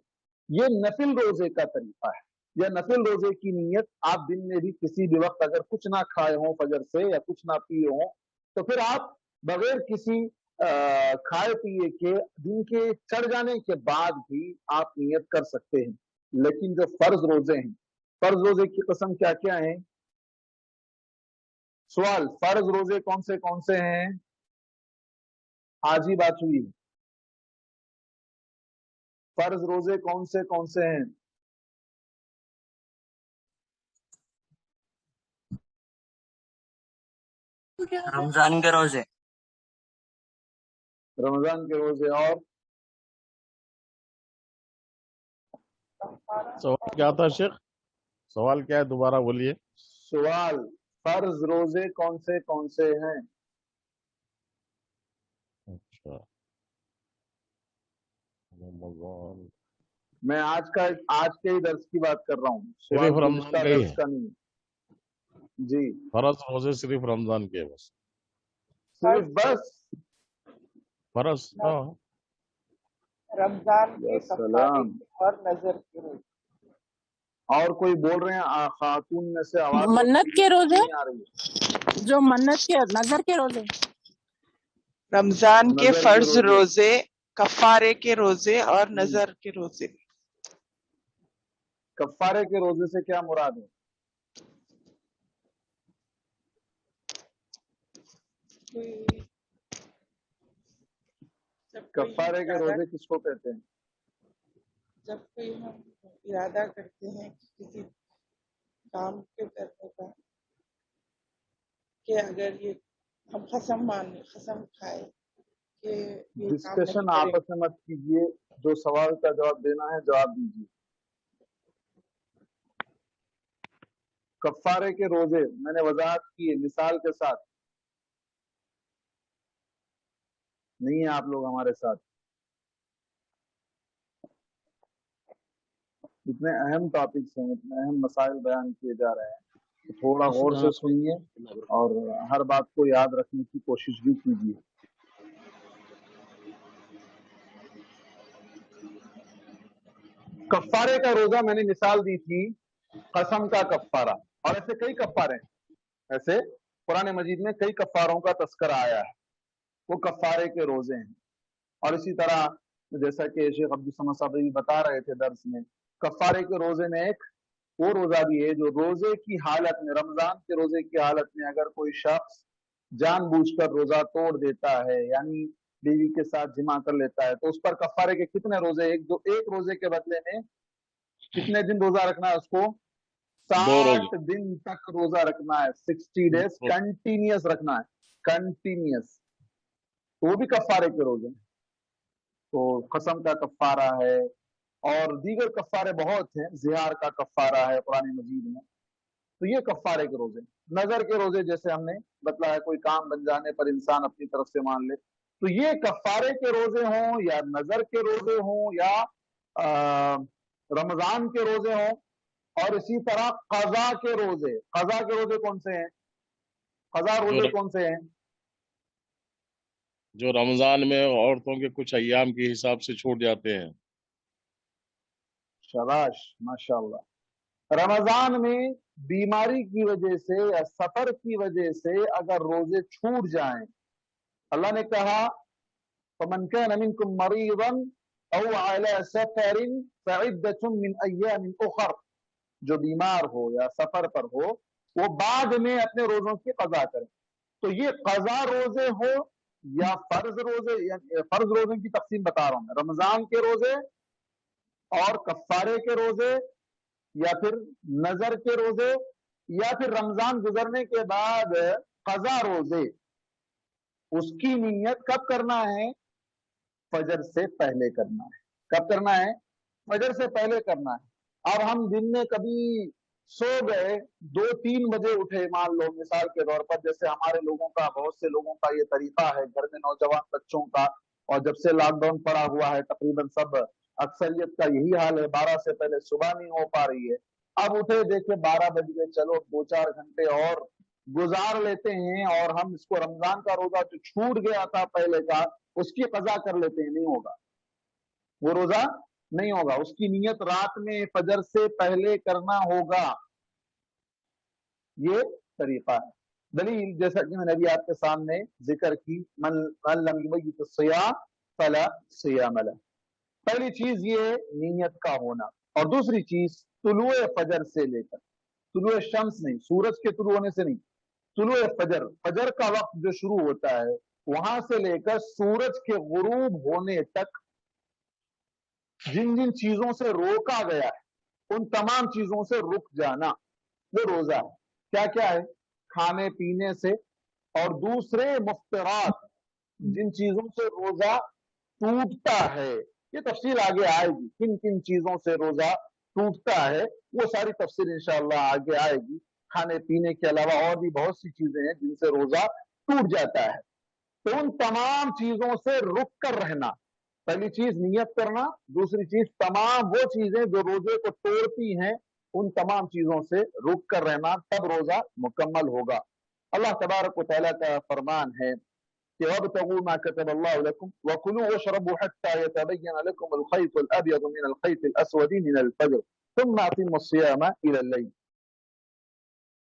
یہ نفل روزے کا طریقہ ہے. یا نفل روزے کی نیت آپ دن میں بھی کسی بھی وقت اگر کچھ نہ کھائے ہوں فجر سے یا کچھ نہ پیے ہوں تو پھر آپ بغیر کسی کھائے پیے کے دن کے چڑھ جانے کے بعد بھی آپ نیت کر سکتے ہیں. لیکن جو فرض روزے ہیں، فرض روزے کی قسم کیا کیا ہیں؟ سوال، فرض روزے کون سے ہیں؟ آج ہی بات ہوئی. فرض روزے کون سے ہیں؟ رمضان کے روزے. رمضان کے روزے. اور سوال کیا تھا شیخ؟ सवाल क्या है दोबारा बोलिए। सवाल, फर्ज रोजे कौन से हैं? अच्छा, रमजान मैं आज के ही दर्स की बात कर रहा हूँ, सवाल सिर्फ रमजान गुज़िश्ता का ही दर्स है। का नहीं। जी, फर्ज रोजे सिर्फ रमजान के है बस। सिर्फ बस फर्ज, हाँ। रमजान के या कफारे सलाम। और नजर के रोजे। और कोई बोल रहे हैं? खातून में से आवाज मन्नत के रोजे, नहीं आ रही है। जो मन्नत के नजर के रोजे, रमजान के नजर के फर्ज रोजे। रोजे, कफारे के रोजे और हम्म, नजर के रोजे। कफ्फारे के रोजे से क्या मुराद है? कफ्फारे के रोजे किसको कहते हैं? जब कोई हम इरादा करते हैं कि किसी काम के करने का, कि अगर ये हम कसम खाए कि ये काम डिस्कशन नहीं करेंगे। आपस में मत कीजिए, जो सवाल का जवाब देना है जवाब दीजिए। कफ्फारे के रोजे मैंने वजाहत की है मिसाल के साथ। नहीं है आप लोग हमारे साथ। इतने अहम टॉपिक्स हैं, इतने अहम मसाइल बयान किए जा रहे हैं, तो थोड़ा गौर से सुनिए और हर बात को याद रखने की कोशिश भी कीजिए। कफ्फारे का रोजा मैंने मिसाल दी थी कसम का कफ्फारा, और ऐसे कई कफ्फारे हैं। ऐसे कुरान मजीद में कई कफ्फारों का तस्करा आया है, वो कफ्फारे के रोजे हैं। और इसी तरह जैसा कि शेख अब्दुल समद साहब भी बता रहे थे दर्स में, कफ्फारे के रोजे में एक वो रोजा भी है जो रोजे की हालत में, रमजान के रोजे की हालत में अगर कोई शख्स जानबूझकर रोजा तोड़ देता है, यानी बीवी के साथ जिमा कर लेता है, तो उस पर कफ्फारे के कितने रोजे? एक रोजे के बदले में कितने दिन रोजा रखना है उसको? 2 रोजे। 60 दिन तक रोजा रखना है। 60 डेज कंटिन्यूअस रखना है, कंटिन्यूअस। तो वो भी कफ्फारे के रोजे हैं। तो कसम का कफ्फारा है और दीगर कफ्फारे बहुत हैं, जिहार का कफ्फारा है कुरान मजीद में। तो ये कफ्फारे के रोजे। नजर के रोजे जैसे हमने बतलाया, कोई काम बन जाने पर इंसान अपनी तरफ से मान ले, तो ये कफ्फारे के रोजे हों या नजर के रोजे हों या रमजान के रोजे हों, और इसी तरह कजा के रोजे। कजा के रोजे कौन से हैं? कजा रोजे कौन से हैं? जो रमजान में औरतों के कुछ अय्याम के हिसाब से छूट जाते हैं। शाबाश, माशाअल्लाह। रमजान में बीमारी की वजह से या सफर की वजह से अगर रोजे छूट जाएं, अल्लाह ने कहा फमन कान मिनकुम मरीदन औ अला सफरिन फइद्दतुम मिन अय्यामिन उखर, जो बीमार हो या सफर पर हो वो बाद में अपने रोजों की कजा करें। तो ये कजा रोजे हो या फर्ज रोजे, फर्ज रोजे की तकसीम बता रहा हूं मैं, रमजान के रोजे और कफ्फारे के रोजे, या फिर नजर के रोजे, या फिर रमजान गुजरने के बाद कजा रोजे, उसकी नीयत कब करना है? फजर से पहले करना है। कब करना है? फजर से पहले करना है। अब हम दिन में कभी सो गए, 2-3 बजे उठे, मान लो मिसाल के तौर पर, जैसे हमारे लोगों का, बहुत से लोगों का ये तरीका है घर में नौजवान बच्चों का, और जब से लॉकडाउन पड़ा हुआ है तकरीबन सब अक्सरियत का यही हाल है, 12 से पहले सुबह नहीं हो पा रही है। अब उठे देखे 12 बज गए, चलो 2-4 घंटे और गुजार लेते हैं और हम इसको रमजान का रोजा जो छूट गया था पहले का उसकी कजा कर लेते हैं। नहीं होगा, वो रोजा नहीं होगा, उसकी नियत रात में फजर से पहले करना होगा। ये तरीका है। दलील जैसा कि मैंने अभी आपके सामने जिक्र की, मन लम युबय्यित सियाम फला सियाम लह। पहली चीज ये नीयत का होना, और दूसरी चीज तुलुए फजर से लेकर, तुलुए शम्स नहीं, सूरज के तुलु होने से नहीं, तुलुए फजर, फजर का वक्त जो शुरू होता है वहां से लेकर सूरज के गुरूब होने तक जिन जिन चीजों से रोका गया है उन तमाम चीजों से रुक जाना, वो रोजा है। क्या क्या है? खाने पीने से, और दूसरे मुफ्तरात, जिन चीजों से रोजा टूटता है, ये तफसील आगे आएगी, किन किन चीजों से रोजा टूटता है, वो सारी तफसीर इंशाअल्लाह आगे आएगी। खाने पीने के अलावा और भी बहुत सी चीजें हैं जिनसे रोजा टूट जाता है। तो उन तमाम चीजों से रुक कर रहना, पहली चीज नियत करना, दूसरी चीज तमाम वो चीजें जो रोजे को तोड़ती हैं उन तमाम चीजों से रुक कर रहना, तब रोजा मुकम्मल होगा। अल्लाह तबारक व तआला का फरमान है कि वब्तगू मा कतबल्लाहु लकुम वकुलू वशरबू हत्ता यतबय्यन लकुम अल-खयत अल-अब्यद मिन अल-खयत अल-अस्वद मिन अल-फज्र थुम्मा अतिम्मु सियाम इला अल-लैल।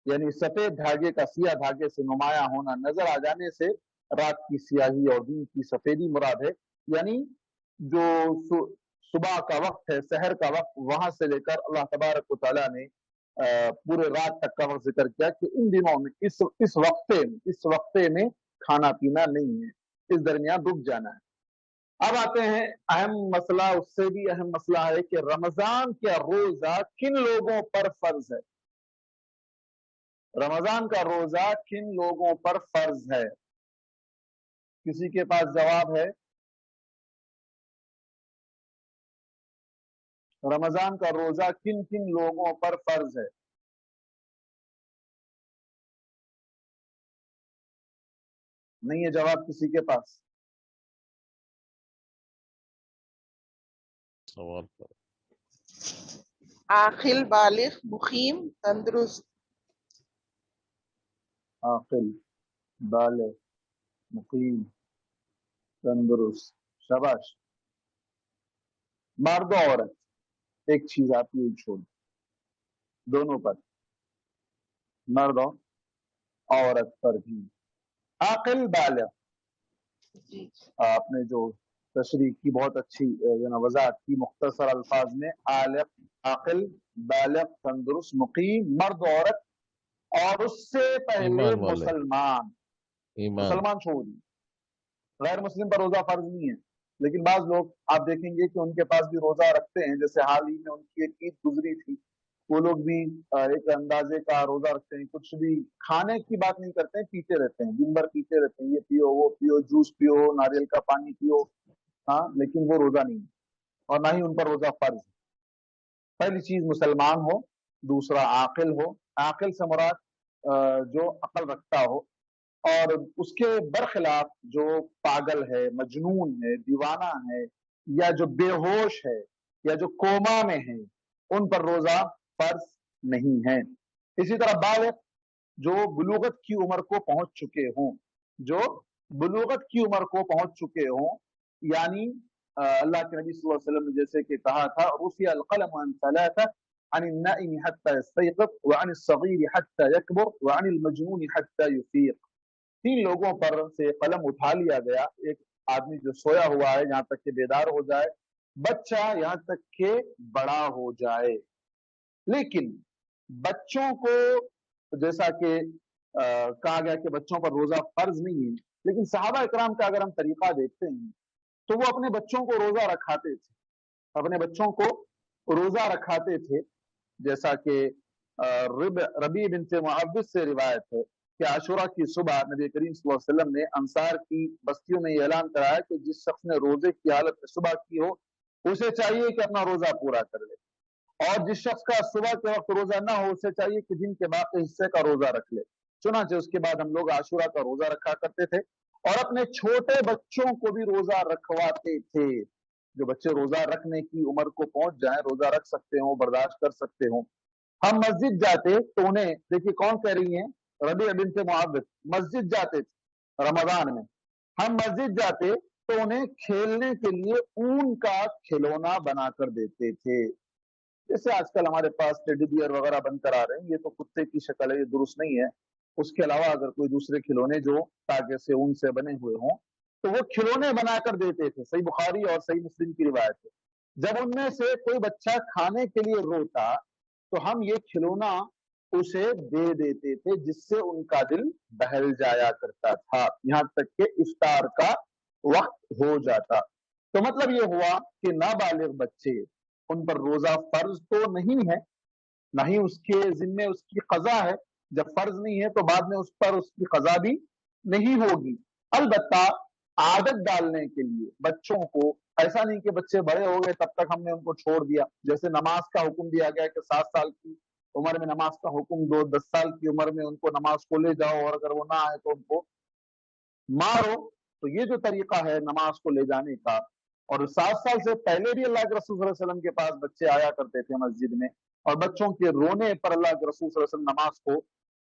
यानी सफेद धागे का सिया धागे से नुमाया होना, नजर आ जाने से रात की सियाही और दिन की सफेदी मुराद है। यानी जो सुबह का वक्त है, सहर का वक्त, वहां से लेकर अल्लाह तबारक व तआला ने पूरे रात तक का वक्त जिक्र किया कि इन दिनों में इस वक्ते में खाना पीना नहीं है, इस दरमियान रुक जाना है। अब आते हैं अहम मसला, उससे भी अहम मसला है कि रमजान का रोजा किन लोगों पर फर्ज है। रमजान का रोजा किन लोगों पर फर्ज है? किसी के पास जवाब है? रमजान का रोजा किन किन लोगों पर फर्ज है? नहीं है जवाब किसी के पास? सवाल पर आखिल, बालिग, मुकीम, तंदुरुस्त। आकिल, बालिग, मुकीम, तंदुरुस्त। शाबाश। मर्द और औरत, एक चीज आती है छोड़, दोनों पर, मर्द और औरत पर भी। आकिल, बालिग, जी आपने जो तशरीह की बहुत अच्छी वजाहत की मुख्तसर अल्फाज में, आकिल, बालिग, तंदुरुस्त, मुकीम, मर्द औरत, और उससे पहले ईमान वाले, मुसलमान। ईमान मुसलमान छोड़ दिए, गैर मुस्लिम पर रोजा फर्ज नहीं है, लेकिन बाज लोग आप देखेंगे कि उनके पास भी रोजा रखते हैं। जैसे हाल ही में उनकी एक ईद गुजरी थी, वो लोग भी एक अंदाजे का रोजा रखते हैं, कुछ भी खाने की बात नहीं करते हैं, पीते रहते हैं, दिन भर पीते रहते हैं, ये पियो वो पियो, जूस पियो, नारियल का पानी पियो, हाँ, लेकिन वो रोजा नहीं है और ना ही उन पर रोजा फर्ज है। पहली चीज मुसलमान हो, दूसरा आकिल हो। आकिल से मुराद जो अकल रखता हो, और उसके बरखिलाफ जो पागल है, मजनून है, दीवाना है, या जो बेहोश है, या जो कोमा में है, उन पर रोजा फर्ज नहीं है। इसी तरह बालिग, जो बुलूगत की उम्र को पहुंच चुके हों, जो बुलूगत की उम्र को पहुंच चुके हों, यानी अल्लाह के नबी सल्लल्लाहु अलैहि वसल्लम ने जैसे कि कहा था, रुफिया अल-क़लम अन सलासा अनिन नाइम हत्ता यस्तयक़िज़ व अनिस सग़ीर हत्ता यकबर व अनिल मजनून हत्ता युफ़ीक़। 3 लोगों पर से कलम उठा लिया गया। एक आदमी जो सोया हुआ है यहाँ तक कि बेदार हो जाए, बच्चा यहाँ तक कि बड़ा हो जाए। लेकिन बच्चों को जैसा कि कहा गया कि बच्चों पर रोजा फर्ज नहीं है, लेकिन सहाबा इकराम का अगर हम तरीका देखते हैं तो वो अपने बच्चों को रोजा रखाते थे, अपने बच्चों को रोजा रखाते थे। जैसा कि रबी बिन्त मुअव्विज़ से रिवायत है कि आशुरा की सुबह नबी करीम सल्लल्लाहु अलैहि वसल्लम ने अंसार की बस्तियों में ऐलान कराया कि जिस शख्स ने रोजे की हालत में सुबह की हो, उसे चाहिए कि अपना रोजा पूरा कर ले, और जिस शख्स का सुबह के वक्त रोजा ना हो, उसे चाहिए कि दिन के बाकी हिस्से का रोजा रख ले। चुनांचे उसके बाद हम लोग आशुरा का रोजा रखा करते थे और अपने छोटे बच्चों को भी रोजा रखवाते थे। जो बच्चे रोजा रखने की उम्र को पहुंच जाए, रोजा रख सकते हो, बर्दाश्त कर सकते हो। हम मस्जिद जाते तो उन्हें, देखिए कौन कह रही है, रबी बिन्त मुअव्विज़, मस्जिद जाते थे रमजान में, हम मस्जिद जाते तो उन्हें खेलने के लिए ऊन का खिलौना बनाकर देते थे। जैसे आजकल हमारे पास टेडी बियर वगैरह बनकर आ रहे हैं, ये तो कुत्ते की शक्ल है, ये दुरुस्त नहीं है। उसके अलावा अगर कोई दूसरे खिलौने जो तागे से ऊन से बने हुए हों, तो वो खिलौने बनाकर देते थे। सही बुखारी और सही मुस्लिम की रिवायत है। जब उनमें से कोई बच्चा खाने के लिए रोता तो हम ये खिलौना उसे दे देते थे, जिससे उनका दिल बहल जाया करता था, यहाँ तक कि इफ्तार का वक्त हो जाता। तो मतलब ये हुआ कि नाबालिग बच्चे, उन पर रोजा फर्ज तो नहीं है, ना ही उसके जिम्मे उसकी कजा है। जब फर्ज नहीं है तो बाद में उस पर उसकी कजा भी नहीं होगी। अलबत्ता आदत डालने के लिए बच्चों को, ऐसा नहीं कि बच्चे बड़े हो गए तब तक हमने उनको छोड़ दिया। जैसे नमाज का हुक्म दिया गया कि 7 साल की उम्र में नमाज का हुक्म दो, 10 साल की उम्र में उनको नमाज को ले जाओ, और अगर वो ना आए तो उनको मारो। तो ये जो तरीका है नमाज को ले जाने का, और 7 साल से पहले भी अल्लाह के रसूल सल्लल्लाहु अलैहि वसल्लम के पास बच्चे आया करते थे मस्जिद में, और बच्चों के रोने पर अल्लाह के रसूल सल्लल्लाहु अलैहि वसल्लम नमाज को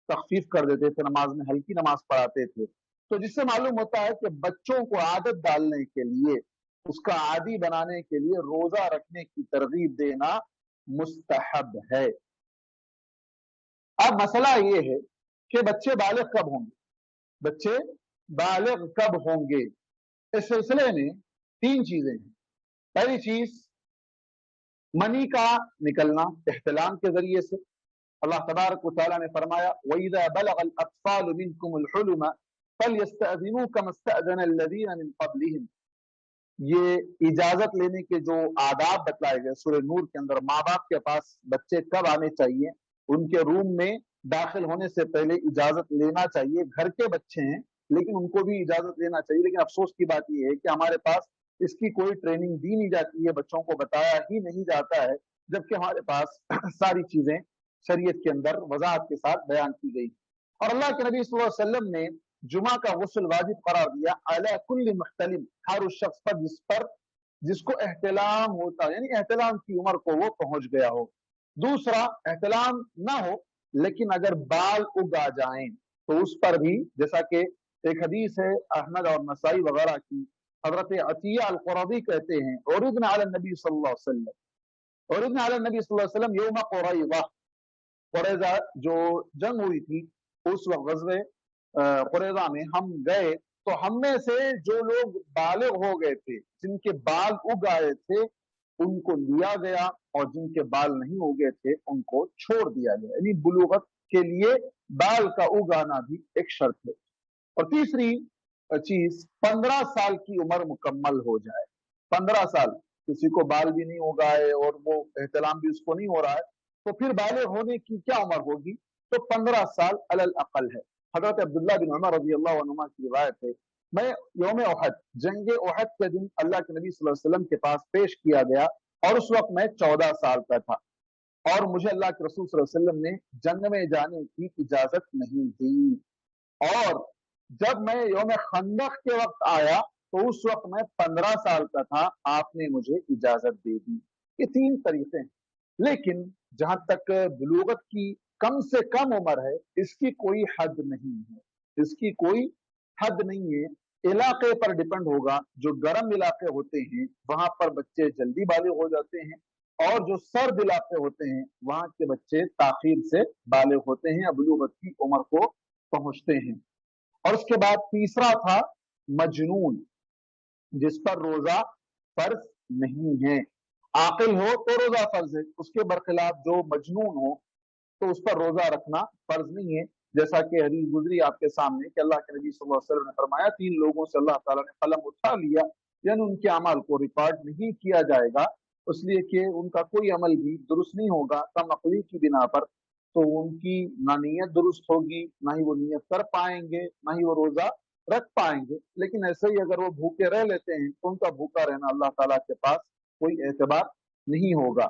तखफीफ कर देते थे, नमाज में हल्की नमाज पढ़ाते थे। तो जिससे मालूम होता है कि बच्चों को आदत डालने के लिए, उसका आदी बनाने के लिए रोजा रखने की तरगीब देना मुस्तहब है। अब मसला ये है कि बच्चे बालिग कब होंगे, बच्चे बालिग कब होंगे। इस सिलसिले में 3 चीजें हैं। पहली चीज मनी का निकलना इहतिलाम के जरिए से। अल्लाह तबारक व तआला ने फरमाया वइज़ा बलगल अत्फ़ालु मिनकुमुल हुलुम फलयस्तअज़िनू कमा इस्तअज़न अल्लज़ीना मिन क़ब्लिहिम। ये इजाजत लेने के जो आदाब बतलाए गए सूरह नूर के अंदर, माँ बाप के पास बच्चे कब आने चाहिए, उनके रूम में दाखिल होने से पहले इजाजत लेना चाहिए। घर के बच्चे हैं लेकिन उनको भी इजाजत लेना चाहिए। लेकिन अफसोस की बात यह है कि हमारे पास इसकी कोई ट्रेनिंग दी नहीं जाती है, बच्चों को बताया ही नहीं जाता है, जबकि हमारे पास सारी चीजें शरीयत के अंदर वजाहत के साथ बयान की गई। और अल्लाह के नबी सल्लल्लाहु अलैहि वसल्लम ने जुमा का गुस्ल वाजिब करार दिया अला कुल्ली मुहतलिम, हर उस शख्स पर जिसको एहतिलाम होता है, यानी एहतिलाम की उम्र को वो पहुंच गया हो। दूसरा, एहतिलाम ना हो लेकिन अगर बाल उग आ जाएं तो उस पर भी, जैसा कि एक हदीस है अहमद और नसाई वगैरह की, हजरत अतिया अल क़ुरज़ी कहते हैं उरिदना अला नबी सल्लल्लाहु अलैहि वसल्लम, उरिदना अला नबी सल्लल्लाहु अलैहि वसल्लम यौम क़ुरैज़ा, क़ुरैज़ा जो जंग हुई थी उस वक्त ग़ज़वे क़ुरैज़ा में हम गए, तो हम में से जो लोग बालिग हो गए थे, जिनके बाल उग आए थे, उनको लिया गया, और जिनके बाल नहीं उगे थे उनको छोड़ दिया गया। यानी बुलूगत के लिए बाल का उगाना भी एक शर्त है। और तीसरी चीज 15 साल की उम्र मुकम्मल हो जाए। 15 साल, किसी को बाल भी नहीं उगाए और वो एहतलाम भी उसको नहीं हो रहा है, तो फिर बालिग होने की क्या उम्र होगी, तो 15 साल अलल अकल है। हजरत अब्दुल्लाह बिन उमर रज़ियल्लाहु अन्हुमा की रिवायत है, मैं यौम उहद, जंग उहद के दिन अल्लाह के नबी सल्लल्लाहु अलैहि वसल्लम के पास पेश किया गया, और उस वक्त मैं 14 साल का था, और मुझे अल्लाह के रसूल सल्लल्लाहु अलैहि वसल्लम ने जंग में जाने की इजाजत नहीं दी। और जब मैं यौम खंदक के वक्त आया तो उस वक्त मैं 15 साल का था, आपने मुझे इजाजत दे दी। ये 3 तरीके हैं। लेकिन जहां तक बुलूगत की कम से कम उम्र है, इसकी कोई हद नहीं है, इसकी कोई हद नहीं है। इलाके पर डिपेंड होगा। जो गर्म इलाके होते हैं वहां पर बच्चे जल्दी बालिग हो जाते हैं, और जो सर्द इलाके होते हैं वहां के बच्चे ताखीर से बालिग होते हैं या बुलूगत की उम्र को पहुंचते हैं। और उसके बाद तीसरा था मजनून, जिस पर रोजा फर्ज नहीं है। आकिल हो तो रोजा फर्ज है, उसके बरखिलाफ जो मजनून हो तो उस पर रोजा रखना फर्ज नहीं है। जैसा कि हदीस गुजरी आपके सामने कि अल्लाह के नबी सल्लल्लाहु अलैहि वसल्लम ने फरमाया 3 लोगों से अल्लाह ताला ने कलम उठा लिया, यानी उनके अमल को रिकॉर्ड नहीं किया जाएगा, इसलिए कि उनका कोई अमल भी दुरुस्त नहीं होगा कम अकली की बिना पर। तो उनकी ना नीयत दुरुस्त होगी, ना ही वो नीयत कर पाएंगे, ना ही वो रोजा रख पाएंगे। लेकिन ऐसे ही अगर वो भूखे रह लेते हैं तो उनका भूखा रहना अल्लाह ताला के पास कोई एतबार नहीं होगा,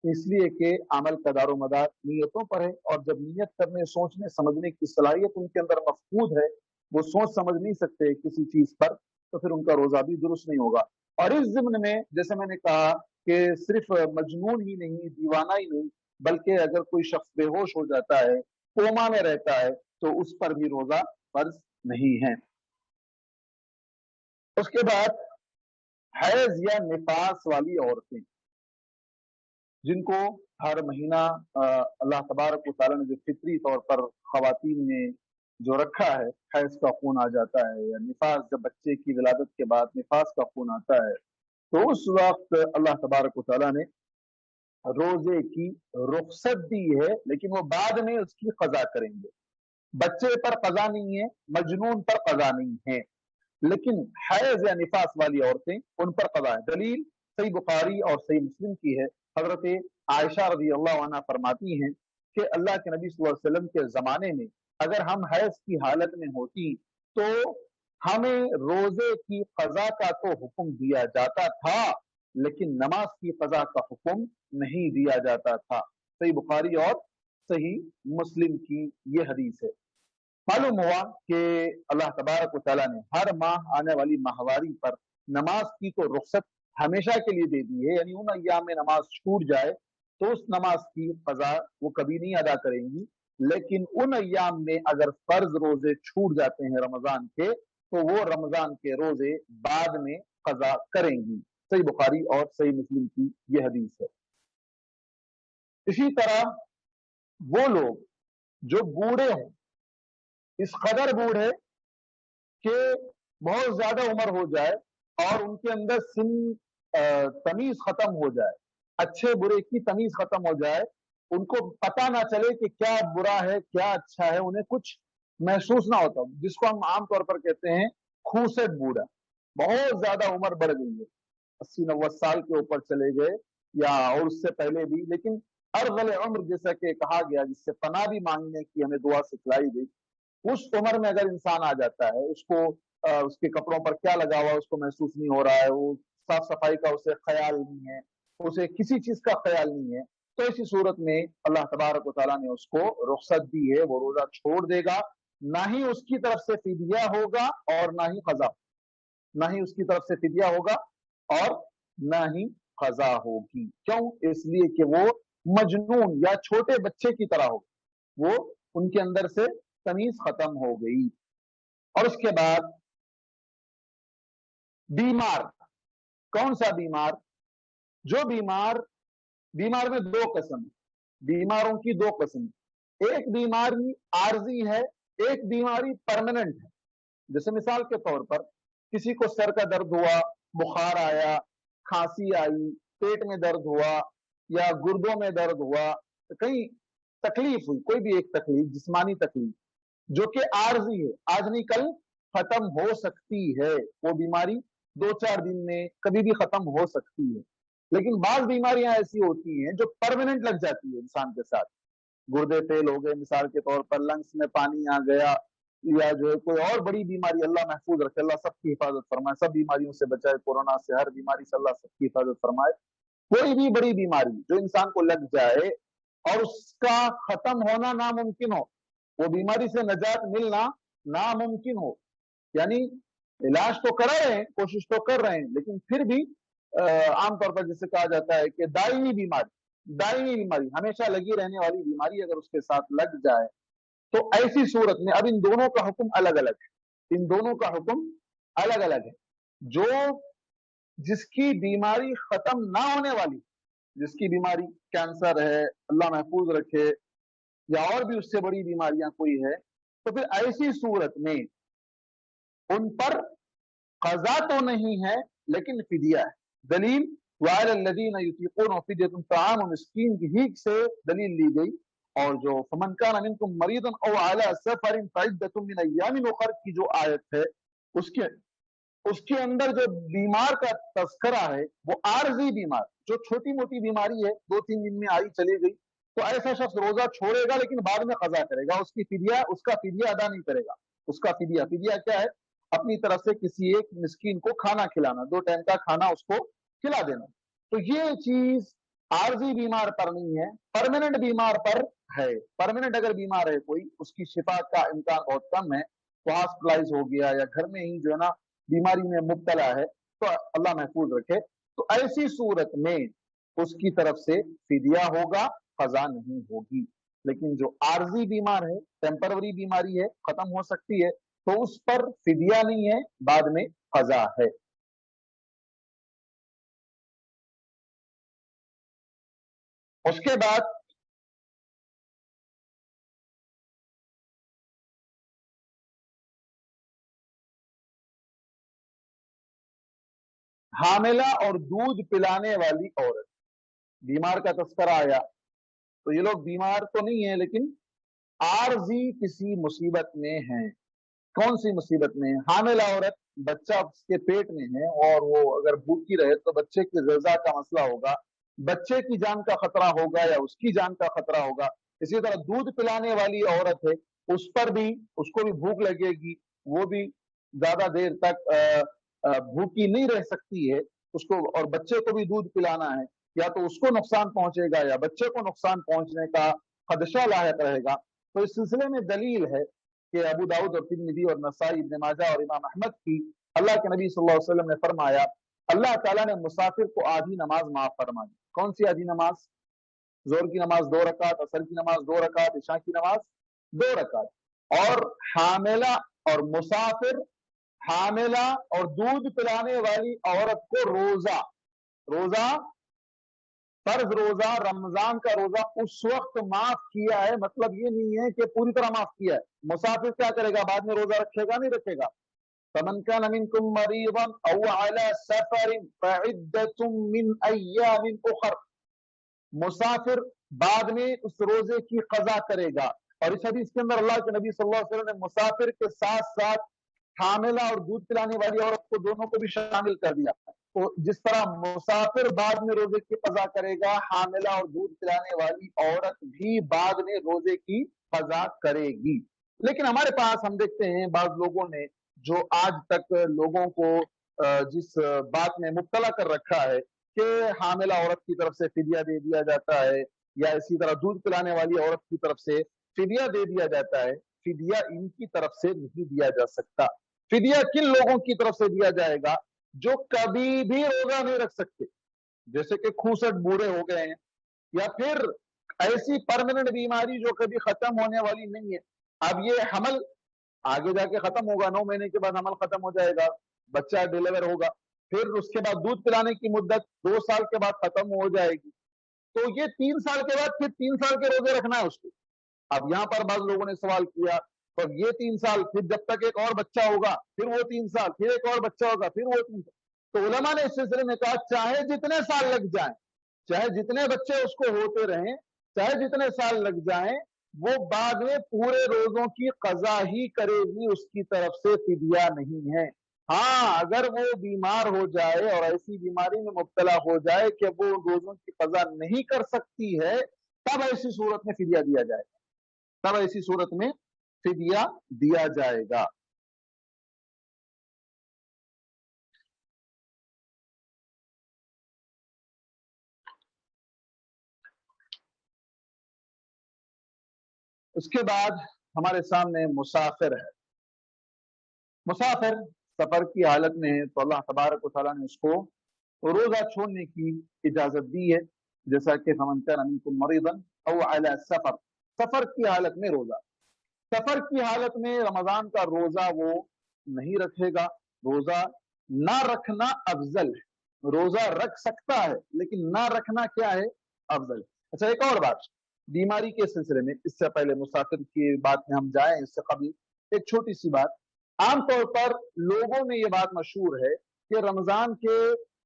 इसलिए कि अमल का दारोमदार नीयतों पर है। और जब नीयत करने, सोचने समझने की सलाहियत उनके अंदर मफकूद है, वो सोच समझ नहीं सकते किसी चीज पर, तो फिर उनका रोजा भी दुरुस्त नहीं होगा। और इस जिम्न में जैसे मैंने कहा कि सिर्फ मजनून ही नहीं, दीवाना ही नहीं, बल्कि अगर कोई शख्स बेहोश हो जाता है, कोमा में रहता है, तो उस पर भी रोजा फर्ज नहीं है। उसके बाद हैज या निफास वाली औरतें, जिनको हर महीना अल्लाह तबारक व तआला ने जो फितरी तौर पर खवातीन ने जो रखा है, हैज का खून आ जाता है, या निफास, जब बच्चे की विलादत के बाद निफास का खून आता है, तो उस वक्त अल्लाह तबारक व तआला ने रोजे की रुखसत दी है, लेकिन वो बाद में उसकी कज़ा करेंगे। बच्चे पर कज़ा नहीं है, मजनून पर कज़ा नहीं है, लेकिन हैज या निफास वाली औरतें, उन पर कज़ा है। दलील सही बुखारी और सही मुस्लिम की है। हजरत आयशा रज़ियल्लाहु अन्हा फरमाती हैं कि अल्लाह के नबी सल्लल्लाहु अलैहि वसल्लम के जमाने में अगर हम हैज की हालत में होती तो हमें रोजे की कजा का तो हुक्म दिया जाता था, लेकिन नमाज की कजा का हुक्म नहीं दिया जाता था। सही बुखारी और सही मुस्लिम की ये हदीस है। मालूम हुआ कि अल्लाह तबारक व तआला ने हर माह आने वाली माहवारी पर नमाज की तो रुख्सत हमेशा के लिए दे दी है, यानी उन अय्याम में नमाज छूट जाए तो उस नमाज की कजा वो कभी नहीं अदा करेंगी, लेकिन उन अय्याम में अगर फर्ज रोजे छूट जाते हैं रमजान के, तो वो रमजान के रोजे बाद में कजा करेंगी। सही बुखारी और सही मुस्लिम की ये हदीस है। इसी तरह वो लोग जो बूढ़े हों, इस कदर बूढ़े कि बहुत ज्यादा उम्र हो जाए और उनके अंदर तमीज खत्म हो जाए, अच्छे बुरे की तमीज खत्म हो जाए, उनको पता ना चले कि क्या बुरा है क्या अच्छा है, उन्हें कुछ महसूस ना होता, जिसको हम आमतौर पर कहते हैं खूसट बूढ़ा। बहुत ज्यादा उम्र बढ़ गई है, 80-90 साल के ऊपर चले गए या और उससे पहले भी, लेकिन अर्ज़ल उम्र जैसा कि कहा गया, जिससे पनाह भी मांगने की हमें दुआ सिखलाई गई, उस उम्र में अगर इंसान आ जाता है, उसको उसके कपड़ों पर क्या लगा हुआ उसको महसूस नहीं हो रहा है, वो साफ सफाई का उसे ख्याल नहीं है, उसे किसी चीज का ख्याल नहीं है, तो ऐसी सूरत में अल्लाह तबारक व तआला ने उसको रुख्सत दी है, वो रोजा छोड़ देगा। ना ही उसकी तरफ से फिदिया होगा और ना ही कजा, ना ही उसकी तरफ से फिदिया होगा और ना ही कजा होगी। क्यों? इसलिए कि वो मजनून या छोटे बच्चे की तरह हो, वो उनके अंदर से तमीज खत्म हो गई। और उसके बाद बीमार, कौन सा बीमार? जो बीमार में दो किस्म, बीमारों की दो किस्म, एक बीमारी आर्जी है, एक बीमारी परमानेंट है। जैसे मिसाल के तौर पर किसी को सर का दर्द हुआ, बुखार आया, खांसी आई, पेट में दर्द हुआ या गुर्दों में दर्द हुआ, कहीं तकलीफ हुई, कोई भी एक तकलीफ, जिस्मानी तकलीफ जो कि आर्जी है, आज नहीं कल खत्म हो सकती है, वो बीमारी 2-4 दिन में कभी भी खत्म हो सकती है। लेकिन बाज बीमारियां ऐसी होती हैं जो परमानेंट लग जाती है इंसान के साथ, गुर्दे फेल हो गए मिसाल के तौर पर, लंग्स में पानी आ गया, या जो है कोई और बड़ी बीमारी, अल्लाह महफूज रखे, अल्लाह सबकी हिफाजत फरमाए, सब बीमारियों से बचाए, कोरोना से, हर बीमारी से अल्लाह सबकी हिफाजत फरमाए। कोई भी बड़ी बीमारी जो इंसान को लग जाए और उसका खत्म होना नामुमकिन हो, वो बीमारी से नजात मिलना नामुमकिन हो, यानी इलाज तो करा रहे हैं, कोशिश तो कर रहे हैं, लेकिन फिर भी आमतौर पर जिसे कहा जाता है कि दायमी बीमारी, हमेशा लगी रहने वाली बीमारी अगर उसके साथ लग जाए, तो ऐसी सूरत में अब इन दोनों का हुक्म अलग अलग है, इन दोनों का हुक्म अलग अलग है। जो जिसकी बीमारी खत्म ना होने वाली, जिसकी बीमारी कैंसर है, अल्लाह महफूज रखे, या और भी उससे बड़ी बीमारियां कोई है, तो फिर ऐसी सूरत में उन पर कजा तो नहीं है लेकिन फिदिया है। दलील वअलल्लज़ीना युतीक़ूनहु फ़िद्यतुन तआमु मिस्कीन की ही से दलील ली गई, और जो फमन कान मिनकुम मरीदन औ अला सफरिन फ़इद्दतुम मिन अय्यामिन उखर की जो आयत है, उसके अंदर जो बीमार का तस्करा है वो आर्जी बीमार, जो छोटी मोटी बीमारी है, 2-3 दिन में आई चली गई, तो ऐसा शख्स रोजा छोड़ेगा लेकिन बाद में कजा करेगा, उसका फिदिया अदा नहीं करेगा। उसका फिदिया क्या है? अपनी तरफ से किसी एक मिस्कीन को खाना खिलाना, 2 टाइम का खाना उसको खिला देना। तो ये चीज आर्जी बीमार पर नहीं है, परमानेंट बीमार पर है। परमानेंट अगर बीमार है कोई, उसकी शिफा का इम्कान बहुत कम है, तो हॉस्पिटलाइज हो गया या घर में ही जो है ना बीमारी में मुब्तला है, तो अल्लाह महफूज रखे, तो ऐसी सूरत में उसकी तरफ से फिदिया होगा, कजा नहीं होगी। लेकिन जो आर्जी बीमार है, टेम्पररी बीमारी है, खत्म हो सकती है, तो उस पर फिदिया नहीं है, बाद में कजा है। उसके बाद हामिला और दूध पिलाने वाली औरत, बीमार का तस्करा आया, तो ये लोग बीमार तो नहीं है लेकिन आर्जी किसी मुसीबत में है। कौन सी मुसीबत में है? हामिला औरत, बच्चा उसके पेट में है और वो अगर भूखी रहे तो बच्चे की ग़िज़ा का मसला होगा, बच्चे की जान का खतरा होगा या उसकी जान का खतरा होगा। इसी तरह दूध पिलाने वाली औरत है, उस पर भी, उसको भी भूख लगेगी, वो भी ज्यादा देर तक भूखी नहीं रह सकती है उसको, और बच्चे को भी दूध पिलाना है, या तो उसको नुकसान पहुंचेगा या बच्चे को नुकसान पहुंचने का खदशा लायक रहेगा। तो इस सिलसिले में दलील है कि अबू दाऊद और तिर्मिज़ी और नसाई, इब्न माजा और इमाम अहमद की, अल्लाह के नबी सल्लल्लाहु अलैहि वसल्लम ने फरमाया, अल्लाह ताला ने मुसाफिर को आधी नमाज माफ फरमा दी। कौन सी आधी नमाज? जोहर की नमाज 2 रकात, असर की नमाज 2 रकात, इशा की नमाज 2 रकात। और हामिला और मुसाफिर, हामिला और दूध पिलाने वाली औरत को रोजा फर्ज रोजा, रमजान का रोजा उस वक्त माफ किया है, मतलब ये नहीं है कि पूरी तरह माफ किया है। मुसाफिर क्या करेगा? बाद में रोजा रखेगा, नहीं रखेगा। फमन कान मिनकुम मरीदन औ अला सफरिन फइद्दतुम मिन अय्यामिन उखर, मुसाफिर बाद में उस रोजे की कज़ा करेगा। और इस हदीस के अंदर अल्लाह के नबी सल्लल्लाहु अलैहि वसल्लम ने मुसाफिर के साथ साथ हामिला और दूध पिलाने वाली औरत को, दोनों को भी शामिल कर दिया। तो जिस तरह मुसाफिर बाद में रोजे की कज़ा करेगा, हामिला और दूध पिलाने वाली औरत भी बाद में रोजे की कज़ा करेगी। लेकिन हमारे पास हम देखते हैं बाज लोगों ने जो आज तक लोगों को जिस बात में मुब्तला कर रखा है कि हामिला औरत की तरफ से फिदिया दे दिया जाता है, या इसी तरह दूध पिलाने वाली औरत की तरफ से फिदिया दे दिया जाता है। फिदिया इनकी तरफ से नहीं दिया जा सकता। फिदिया किन लोगों की तरफ से दिया जाएगा? जो कभी भी रोजा नहीं रख सकते, जैसे कि खूसट बूढ़े हो गए हैं, या फिर ऐसी परमानेंट बीमारी जो कभी खत्म होने वाली नहीं है। अब ये हमल आगे जाके खत्म होगा, 9 महीने के बाद हमल खत्म हो जाएगा, बच्चा डिलीवर होगा, फिर उसके बाद दूध पिलाने की मुद्दत 2 साल के बाद खत्म हो जाएगी। तो ये 3 साल के बाद फिर 3 साल के रोजे रखना है उसको। अब यहाँ पर बाद लोगों ने सवाल किया, तो ये 3 साल, फिर जब तक एक और बच्चा होगा, फिर वो 3 साल, फिर एक और बच्चा होगा, फिर वो 3 साल। तो उलमा ने इस सिलसिले में कहा, चाहे जितने साल लग जाएं, चाहे जितने बच्चे उसको होते रहें, चाहे जितने साल लग जाएं, वो बाद में पूरे रोजों की कज़ा ही करेगी, उसकी तरफ से फिदिया नहीं है। हाँ, अगर वो बीमार हो जाए और ऐसी बीमारी में मुब्तला हो जाए कि वो रोजों की कज़ा नहीं कर सकती है, तब ऐसी सूरत में फिदिया दिया जाएगा, तब ऐसी सूरत में फिदिया दिया जाएगा। उसके बाद हमारे सामने मुसाफिर है। मुसाफिर सफर की हालत में है तो अल्लाह तबारक व तआला ने उसको रोजा छोड़ने की इजाजत दी है, जैसा कि फमन कान मिनकुम मरीदन औ अला सफर, सफर की हालत में रोजा, सफर की हालत में रमजान का रोजा वो नहीं रखेगा। रोजा ना रखना अफजल है, रोजा रख सकता है लेकिन ना रखना क्या है? अफजल है। अच्छा, एक और बात बीमारी के सिलसिले में, इससे पहले मुसाफिर की बात में हम जाएं, इससे कभी एक छोटी सी बात। आमतौर पर लोगों में ये बात मशहूर है कि रमजान के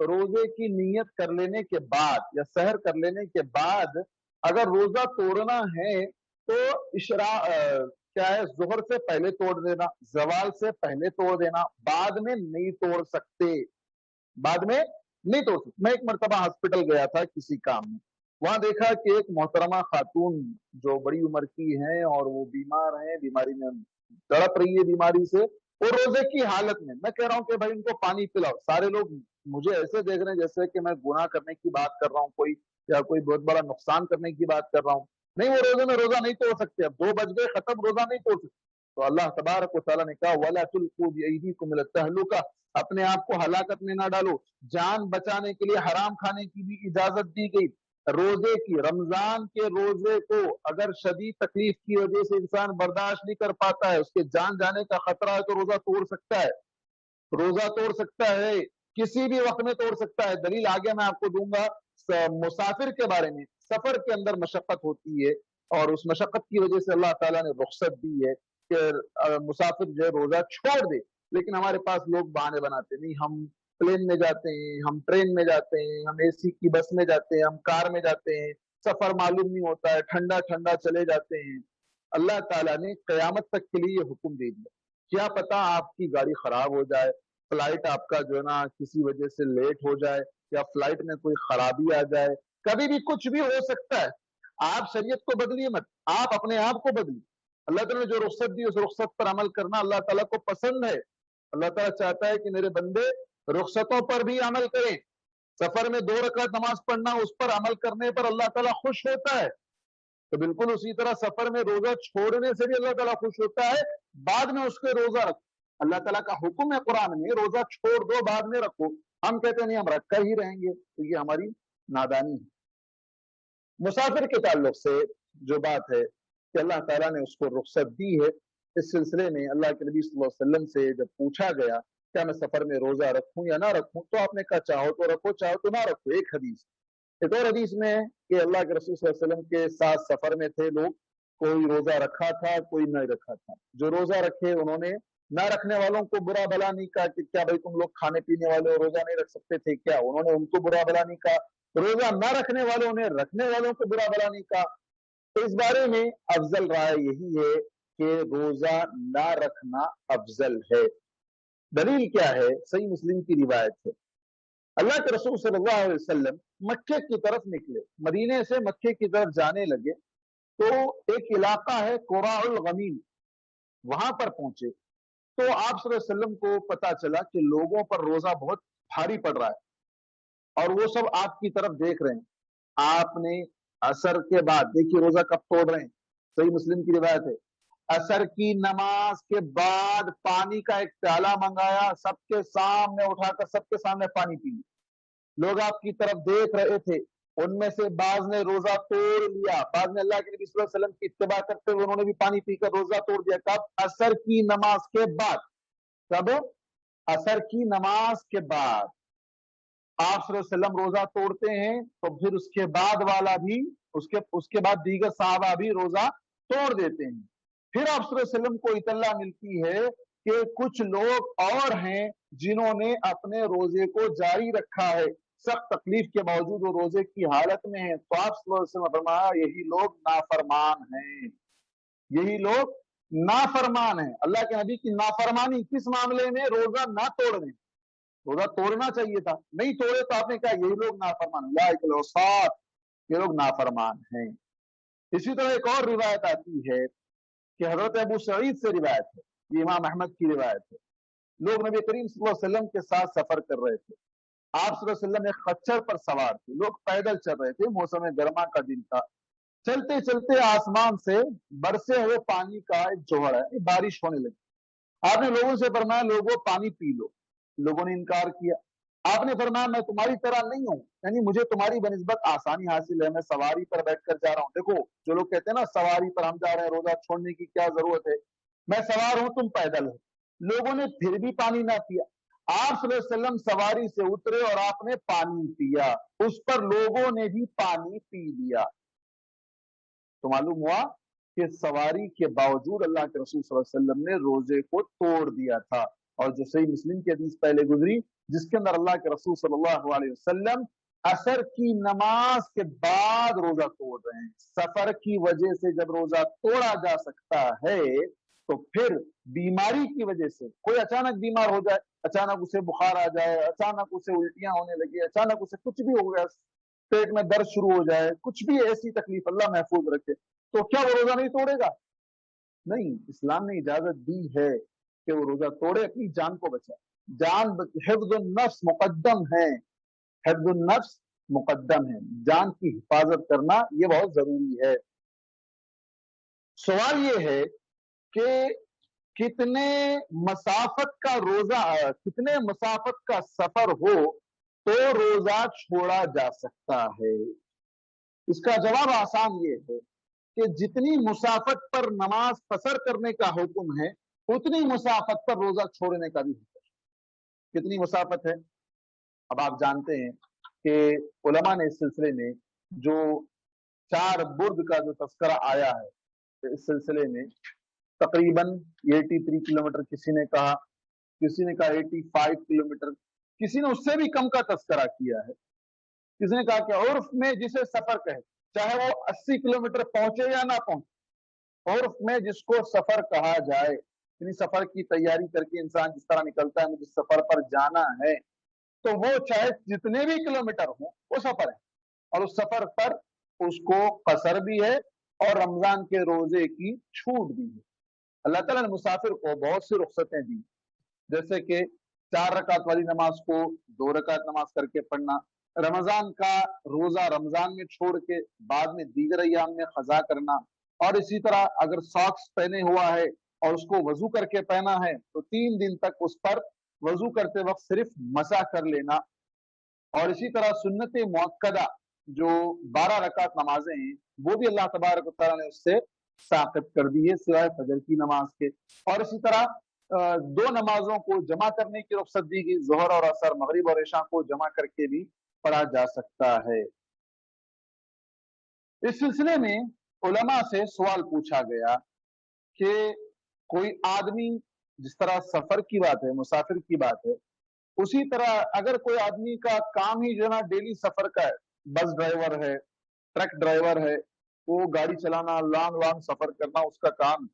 रोजे की नीयत कर लेने के बाद या सहर कर लेने के बाद अगर रोजा तोड़ना है तो क्या है, जोहर से पहले तोड़ देना, जवाल से पहले तोड़ देना, बाद में नहीं तोड़ सकते, बाद में नहीं तोड़ सकते। मैं एक मरतबा हॉस्पिटल गया था किसी काम में, वहां देखा कि एक मोहतरमा खातून जो बड़ी उम्र की हैं और वो बीमार हैं, बीमारी में तड़प रही है बीमारी से, वो रोजे की हालत में। मैं कह रहा हूँ कि भाई इनको पानी पिलाओ, सारे लोग मुझे ऐसे देख रहे हैं जैसे कि मैं गुनाह करने की बात कर रहा हूँ कोई, या कोई बहुत बड़ा नुकसान करने की बात कर रहा हूँ। नहीं, वो रोजे में रोजा नहीं तोड़ सकते, अब 2 बज गए खत्म, रोजा नहीं तोड़ सकते। तो अल्लाह तबारक व तआला ने कहा, वला तुल्कू बिअयदीकुम इला तहलुका, अपने आप को हलाकत में ना डालो। जान बचाने के लिए हराम खाने की भी इजाजत दी गई। रोजे की, रमजान के रोजे को अगर शदीद तकलीफ की वजह से इंसान बर्दाश्त नहीं कर पाता है, उसके जान जाने का खतरा है, तो रोजा तोड़ सकता है, रोजा तोड़ सकता है, किसी भी वक्त में तोड़ सकता है। दलील आगे मैं आपको दूंगा मुसाफिर के बारे में। सफर के अंदर मशक्कत होती है और उस मशक्कत की वजह से अल्लाह ताला ने रुख्सत दी है कि मुसाफिर जो है रोजा छोड़ दे। लेकिन हमारे पास लोग बहाने बनाते, नहीं हम प्लेन में जाते हैं, हम ट्रेन में जाते हैं, हम एसी की बस में जाते हैं, हम कार में जाते हैं, सफर मालूम नहीं होता है, ठंडा ठंडा चले जाते हैं। अल्लाह ताला ने कयामत तक के लिए हुक्म दे दिया, क्या पता आपकी गाड़ी खराब हो जाए, फ्लाइट आपका जो है ना किसी वजह से लेट हो जाए, या फ्लाइट में कोई खराबी आ जाए, कभी भी कुछ भी हो सकता है। आप शरीयत को बदलिए मत, आप अपने आप को बदलिए। अल्लाह ताला ने जो रुख्सत दी उस रुख्सत पर अमल करना अल्लाह ताला को पसंद है। اللہ ताला चाहता है कि मेरे बंदे रुखसतों पर भी अमल करें। सफर में 2 रकात नमाज पढ़ना, उस पर अमल करने पर अल्लाह ताला खुश होता है। तो बिल्कुल उसी तरह सफर में रोजा छोड़ने से भी अल्लाह ताला खुश होता है, बाद में उसके रोजा रखो। अल्लाह ताला का हुक्म है कुरान में, रोजा छोड़ दो बाद में रखो। हम कहते हैं नहीं, हम रख कर ही रहेंगे, तो ये हमारी नादानी है। मुसाफिर के ताल्लुक से जो बात है कि अल्लाह ताला ने उसको रुखसत दी है, इस सिलसिले में अल्लाह के नबी सल्लल्लाहु अलैहि वसल्लम से जब पूछा गया क्या मैं सफर में रोजा रखूं या ना रखूं, तो आपने कहा चाहो तो रखो, चाहो तो ना रखो। एक हदीस, एक और हदीस में है कि अल्लाह के रसूल सल्लल्लाहु अलैहि वसल्लम के साथ सफर में थे लोग, कोई रोजा रखा था, कोई नहीं रखा था। जो रोजा रखे उन्होंने ना रखने वालों को बुरा भला नहीं कहा कि क्या भाई तुम लोग खाने पीने वाले हो, रोजा नहीं रख सकते थे क्या, उन्होंने उनको बुरा भला नहीं कहा। रोजा ना रखने वालों ने रखने वालों को बुरा भला नहीं कहा। तो इस बारे में अफजल राय यही है कि रोजा ना रखना अफजल है। दलील क्या है? सही मुस्लिम की रिवायत है, अल्लाह के रसूल सल्लल्लाहु अलैहि वसल्लम मक्के की तरफ निकले, मदीने से मक्के की तरफ जाने लगे, तो एक इलाका है कुराउल गमीम, वहां पर पहुंचे तो आप सल्लल्लाहु अलैहि वसल्लम को पता चला कि लोगों पर रोजा बहुत भारी पड़ रहा है और वो सब आपकी तरफ देख रहे हैं। आपने असर के बाद, देखिए रोजा कब तोड़ रहे हैं, सही मुस्लिम की रिवायत है, असर की नमाज के बाद पानी का एक प्याला मंगाया, सबके सामने उठाकर सबके सामने पानी पी लिया। लोग आपकी तरफ देख रहे थे, उनमें से बाज ने रोजा तोड़ लिया, बाज ने अल्लाह के नबी सल्लल्लाहु अलैहि वसल्लम की इत्तिबा करते हुए उन्होंने भी पानी पीकर रोजा तोड़ दिया। कब? असर की नमाज के बाद। कब? असर की नमाज के बाद आप सल्लल्लाहु अलैहि वसल्लम रोजा तोड़ते हैं, तो फिर उसके बाद वाला भी, उसके बाद दीगर साहबा भी रोजा तोड़ देते हैं। फिर आप सल्लल्लाहु अलैहि वसल्लम को इतला मिलती है कि कुछ लोग और हैं जिन्होंने अपने रोजे को जारी रखा है, सख्त तकलीफ के बावजूद वो रोजे की हालत में है। तो आप सल्लल्लाहु अलैहि वसल्लम ने फरमाया यही लोग नाफरमान हैं, यही लोग नाफरमान हैं। अल्लाह के नबी की नाफरमानी किस मामले में? रोजा ना तोड़ने। रोजा तोड़ना चाहिए था, नहीं तोड़े तो आपने कहा यही लोग नाफरमान, ये लोग नाफरमान हैं। इसी तरह एक और रिवायत आती है कि हजरत अबू सईद से रिवायत है, ये इमाम अहमद की रिवायत है, लोग नबी करीम सल्लल्लाहु अलैहि वसल्लम के साथ सफर कर रहे थे, आप सल्लल्लाहु अलैहि वसल्लम एक खच्चर पर सवार थे, लोग पैदल चल रहे थे, मौसम गर्मा का दिन था। चलते चलते आसमान से बरसे हुए पानी का एक जोहर है, बारिश होने लगी। आपने लोगों से फरमाया लोगों पानी पी लो, लोगों ने इनकार किया। आपने फरमाया मैं तुम्हारी तरह नहीं हूं, यानी मुझे तुम्हारी बनिस्बत आसानी हासिल है, मैं सवारी पर बैठकर जा रहा हूं। देखो जो लोग कहते हैं ना सवारी पर हम जा रहे हैं, रोजा छोड़ने की क्या जरूरत है, मैं सवार हूं तुम पैदल हो। लोगों ने फिर भी पानी ना पिया। आप सल्लल्लाहु अलैहि वसल्लम सवारी से उतरे और आपने पानी पिया, उस पर लोगों ने भी पानी पी लिया। तो मालूम हुआ कि सवारी के बावजूद अल्लाह के रसूल सल्लल्लाहु अलैहि वसल्लम ने रोजे को तोड़ दिया था। और जो सही मुस्लिम की हदीस पहले गुजरी जिसके अंदर अल्लाह के रसूल सल्लल्लाहु अलैहि वसल्लम असर की नमाज के बाद रोजा तोड़ रहे हैं। सफर की वजह से जब रोजा तोड़ा जा सकता है तो फिर बीमारी की वजह से, कोई अचानक बीमार हो जाए, अचानक उसे बुखार आ जाए, अचानक उसे उल्टियां होने लगी, अचानक उसे कुछ भी हो गया, पेट में दर्द शुरू हो जाए, कुछ भी ऐसी तकलीफ, अल्लाह महफूज रखे, तो क्या वो रोजा नहीं तोड़ेगा? नहीं, इस्लाम ने इजाजत दी है कि वो रोजा तोड़े, अपनी जान को बचाए। जान हिफ्जुन नफ्स मुकद्दम है, हिफ्जुन नफ्स मुकद्दम है, जान की हिफाजत करना ये बहुत जरूरी है। सवाल ये है कि कितने मसाफत का रोजा, कितने मसाफत का सफर हो तो रोजा छोड़ा जा सकता है? इसका जवाब आसान ये है कि जितनी मुसाफत पर नमाज कसर करने का हुक्म है उतनी मुसाफत पर रोजा छोड़ने का भी हुक्म है। कितनी मुसाफत है? अब आप जानते हैं कि उलमा ने इस सिलसिले में जो 4 बुर्द का जो तस्करा आया है, तो इस सिलसिले में तकरीबन 83 किलोमीटर किसी ने कहा, किसी ने कहा 85 किलोमीटर, किसी ने उससे भी कम का तस्करा किया है। किसी ने कहा कि उर्फ में जिसे सफर कहे, चाहे वो 80 किलोमीटर पहुंचे या ना पहुंचे, उर्फ में जिसको सफर कहा जाए, यानी सफर की तैयारी करके इंसान जिस तरह निकलता है मुझे सफर पर जाना है, तो वो चाहे जितने भी किलोमीटर हो वो सफर है, और उस सफर पर उसको कसर भी है और रमजान के रोजे की छूट भी है। अल्लाह ताला ने मुसाफिर को बहुत सी रुखसतें दी। जैसे कि 4 रकात वाली नमाज को 2 रकात नमाज करके पढ़ना, रमजान का रोजा रमजान में छोड़ के बाद में दीगर अय्याम में खजा करना, और इसी तरह अगर सॉक्स पहने हुआ है और उसको वजू करके पहना है तो 3 दिन तक उस पर वजू करते वक्त सिर्फ मसा कर लेना। और इसी तरह सुन्नत मुअक्कदा जो 12 रकात नमाजें हैं वो भी अल्लाह तबारक व तआला ने उससे साकिब कर दी है सिवाय फजर की नमाज के। और इसी तरह 2 नमाजों को जमा करने की रुख्सत दी गई, जोहर और असर, मगरिब और इशा को जमा करके भी पढ़ा जा सकता है। इस सिलसिले में उलमा से सवाल पूछा गया कि कोई आदमी, जिस तरह सफर की बात है, मुसाफिर की बात है, उसी तरह अगर कोई आदमी का काम ही जो है ना डेली सफर का है, बस ड्राइवर है, ट्रक ड्राइवर है, वो गाड़ी चलाना, लॉन्ग लॉन्ग सफर करना उसका काम,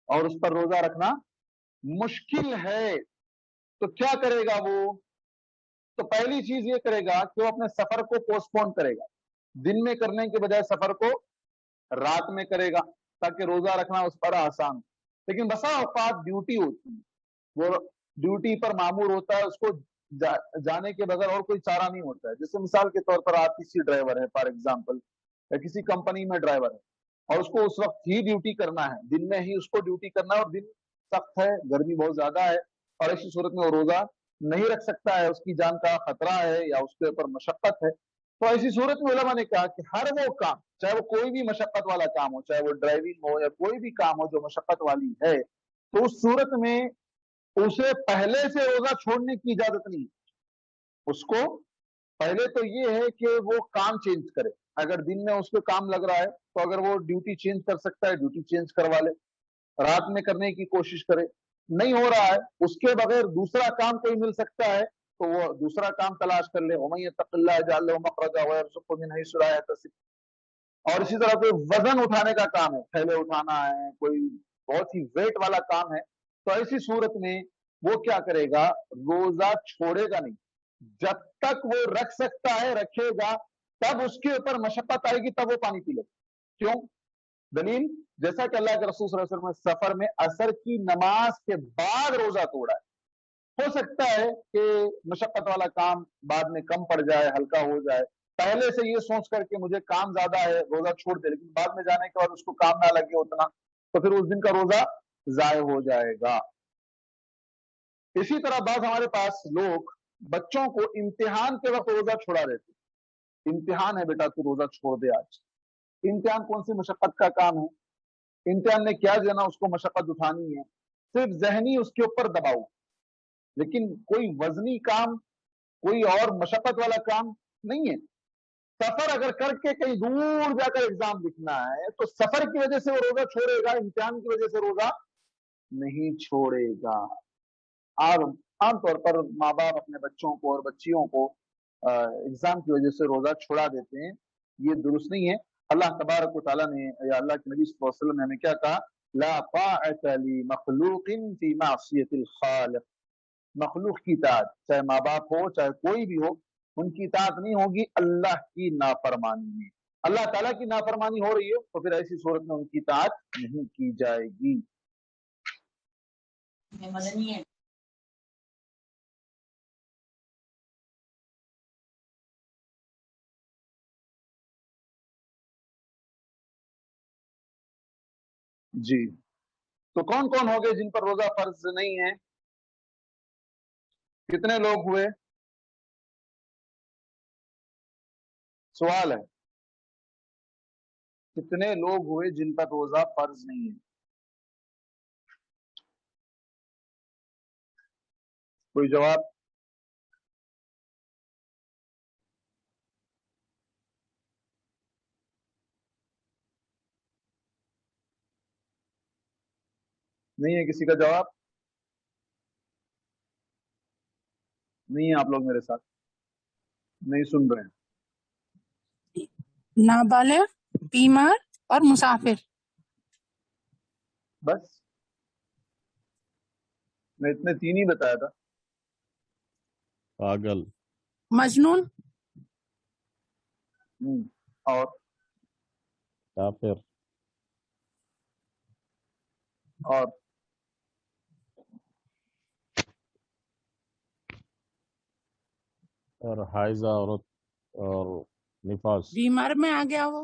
और उस पर रोजा रखना मुश्किल है, तो क्या करेगा वो? तो पहली चीज ये करेगा कि वो अपने सफर को पोस्टपोन करेगा, दिन में करने के बजाय सफर को रात में करेगा ताकि रोजा रखना उस पर आसान हो। लेकिन बसा औकात ड्यूटी होती है, वो ड्यूटी पर मामूर होता है, उसको जाने के बगैर और कोई चारा नहीं होता है। जैसे मिसाल के तौर पर आरटीसी ड्राइवर है फॉर एग्जांपल, या किसी कंपनी में ड्राइवर है और उसको उस वक्त ही ड्यूटी करना है, दिन में ही उसको ड्यूटी करना है, और दिन सख्त है, गर्मी बहुत ज्यादा है, और ऐसी सूरत में वो रोजा नहीं रख सकता है, उसकी जान का खतरा है या उसके ऊपर मशक्कत है। तो ऐसी सूरत में उलमा ने कहा कि हर वो काम, चाहे वो कोई भी मशक्कत वाला काम हो, चाहे वो ड्राइविंग हो या कोई भी काम हो जो मशक्कत वाली है, तो उस सूरत में उसे पहले से रोजा छोड़ने की इजाजत नहीं है। उसको पहले तो ये है कि वो काम चेंज करे। अगर दिन में उसको काम लग रहा है तो अगर वो ड्यूटी चेंज कर सकता है, ड्यूटी चेंज करवा ले, रात में करने की कोशिश करे। नहीं हो रहा है, उसके बगैर दूसरा काम कोई मिल सकता है तो वो दूसरा काम तलाश कर ले। वमन यत्तक़िल्लाह यजअल लहु मख़रजा व यरज़ुक़हु मिन हैसु ला यहतसिब। और इसी तरह कोई वजन उठाने का काम है, थैले उठाना है, कोई बहुत ही वेट वाला काम है, तो ऐसी सूरत में वो क्या करेगा? रोजा छोड़ेगा नहीं, जब तक वो रख सकता है रखेगा, तब उसके ऊपर मशक्कत आएगी तब वो पानी पी लेगा। क्यों? दलील, जैसा कि अल्लाह के रसूल सल्लल्लाहु अलैहि वसल्लम सफर में असर की नमाज के बाद रोजा तोड़ा है। हो सकता है कि मशक्कत वाला काम बाद में कम पड़ जाए, हल्का हो जाए, पहले से ये सोच करके मुझे काम ज्यादा है रोजा छोड़ दे, लेकिन बाद में जाने के बाद उसको काम ना लगे उतना, तो फिर उस दिन का रोजा जाय हो जाएगा। इसी तरह बाद हमारे पास लोग बच्चों को इम्तिहान के वक्त रोजा छुड़ा देते। इम्तिहान है बेटा, तू रोजा छोड़ दे आज। इम्तिहान कौन सी मशक्कत का काम है? इम्तिहान ने क्या देना, उसको मशक्कत उठानी है, सिर्फ जहनी उसके ऊपर दबाव, लेकिन कोई वजनी काम, कोई और मशक्कत वाला काम नहीं है। सफर अगर करके कहीं दूर जाकर एग्जाम लिखना है तो सफर की वजह से वो रोजा छोड़ेगा, इम्तिहान की वजह से रोजा नहीं छोड़ेगा। आमतौर पर माँ बाप अपने बच्चों को और बच्चियों को एग्जाम की वजह से रोजा छुड़ा देते हैं, ये दुरुस्त नहीं है। अल्लाह तबारक व तआला ने या अल्लाह के नबी सल्लल्लाहु अलैहि वसल्लम ने हमें क्या कहा? ला ताअत ली मखलूकिन फी मासियतिल खालिक। मखलूक की इताअत, चाहे माँ बाप हो चाहे कोई भी हो, उनकी इताअत नहीं होगी अल्लाह की नाफरमानी में। अल्लाह ताला की नाफरमानी हो रही है तो फिर ऐसी सूरत में उनकी इताअत नहीं की जाएगी। जी, तो कौन कौन हो गए जिन पर रोजा फर्ज नहीं है? कितने लोग हुए? सवाल है, कितने लोग हुए जिन पर रोजा फर्ज नहीं है? कोई जवाब? नहीं है किसी का जवाब? नहीं है आप लोग मेरे साथ? नहीं सुन रहे हैं? नाबालिग, बीमार और मुसाफिर। बस मैं इतने 3 ही बताया था। पागल, मजनून, और काफिर, और اور حائضہ عورت اور نفاس. बीमार में आ गया वो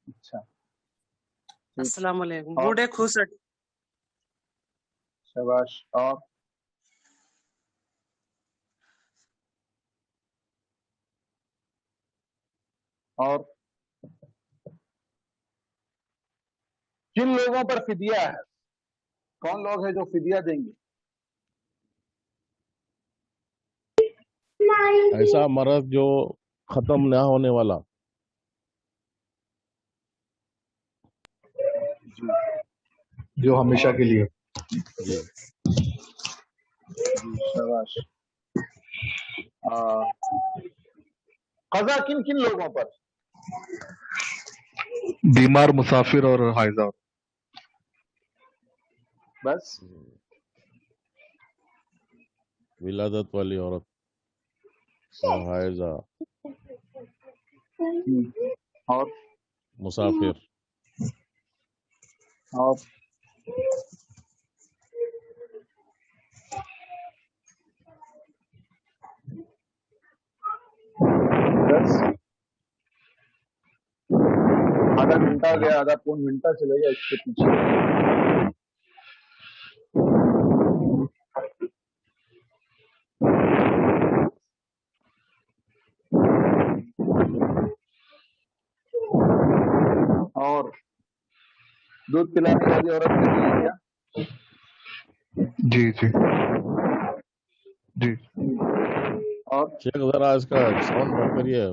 اچھا السلام علیکم اور بوڑھے خوسٹ شاباش اور کن لوگوں پر فدیہ ہے؟ کون لوگ ہیں جو فدیہ دیں گے؟ ایسا مرض جو ختم نہ ہونے والا. جو ہمیشہ کے لیے. جی. شاباش. قضا کن کن لوگوں پر؟ بیمار، مسافر اور حائضہ. بس ولادت والی عورت اور حائضہ اور مسافر. اور بس آدھا گھنٹہ گیا، آدھا پون گھنٹہ چلے گا اس کے پیچھے. اور دودھ پلانے والی عورت کے لیے کیا؟ جی جی جی. اور شیخ ذرا اس کا ساؤنڈ بند کریے.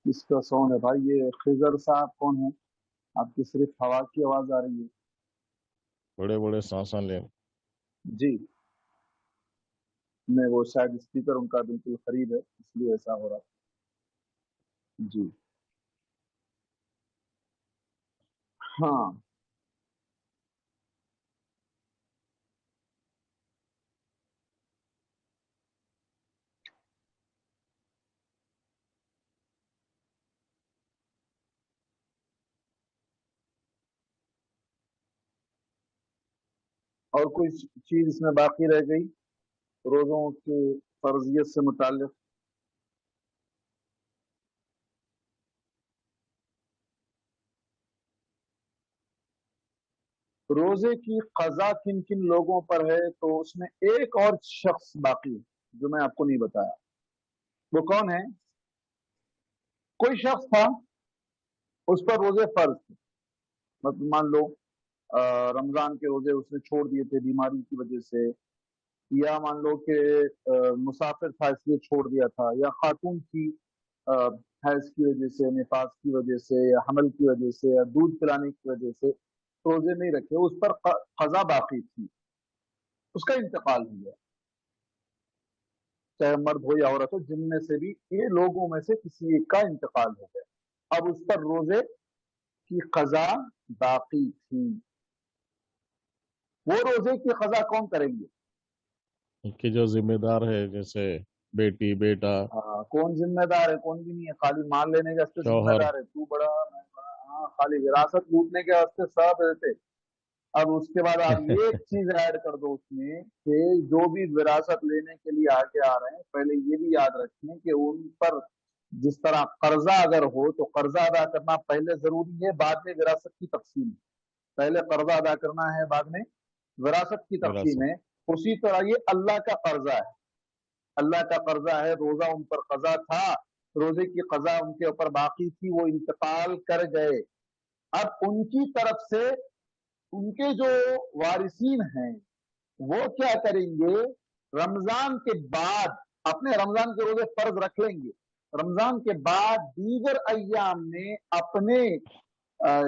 اس کا ساؤنڈ ہے بھائی. یہ خضر صاحب کون ہے؟ آپ کی صرف ہوا کی آواز آ رہی ہے. بڑے بڑے سانساں لیں. جی نہیں، وہ شاید اسپیکر ان کا بالکل قریب ہے اس لیے ایسا ہو رہا ہے. جی ہاں. اور کوئی چیز اس میں باقی رہ گئی روزوں کی فرضیت سے متعلق؟ روزے کی قضا کن کن لوگوں پر ہے؟ تو اس میں ایک اور شخص باقی ہے جو میں آپ کو نہیں بتایا. وہ کون ہے؟ کوئی شخص تھا اس پر روزے فرض تھے. مطلب مان لو رمضان کے روزے اس نے چھوڑ دیے تھے بیماری کی وجہ سے، یا مان لو کہ مسافر تھا اس لیے چھوڑ دیا تھا، یا خاتون کی حیض کی وجہ سے، نفاس کی وجہ سے، یا حمل کی وجہ سے، یا دودھ پلانے کی وجہ سے روزے نہیں رکھے، اس پر قضا باقی تھی، اس کا انتقال ہو گیا، چاہے مرد ہو یا عورت ہو، جن میں سے بھی یہ لوگوں میں سے کسی ایک کا انتقال ہو گیا. اب اس پر روزے کی قضا باقی تھی. وہ روزے کی قضا کون کریں گے؟ کہ جو ذمہ دار ہے، جیسے بیٹی، بیٹا، کون ذمہ دار ہے؟ کون بھی نہیں ہے. خالی مال لینے کے واسطے ذمہ شوہر. دار ہے. تو بڑا میں بڑا. ہاں خالی وراثت لوٹنے کے واسطے سب دیتے. اب اس کے بعد آپ یہ ایک چیز ایڈ کر دو اس میں کہ جو بھی وراثت لینے کے لیے آگے آ رہے ہیں پہلے یہ بھی یاد رکھیں کہ ان پر جس طرح قرضہ اگر ہو تو قرضہ ادا کرنا پہلے ضروری ہے، بعد میں وراثت کی تقسیم ہے. پہلے قرضہ ادا کرنا ہے، بعد میں وراثت کی تقسیم ہے. اسی طرح یہ اللہ کا قرضہ ہے. اللہ کا قرضہ ہے. روزہ ان پر قضا تھا، روزے کی قضا ان کے اوپر باقی تھی، وہ انتقال کر گئے. اب ان کی طرف سے ان کے جو وارثین ہیں وہ کیا کریں گے؟ رمضان کے بعد اپنے رمضان کے روزے فرض رکھ لیں گے، رمضان کے بعد دیگر ایام میں اپنے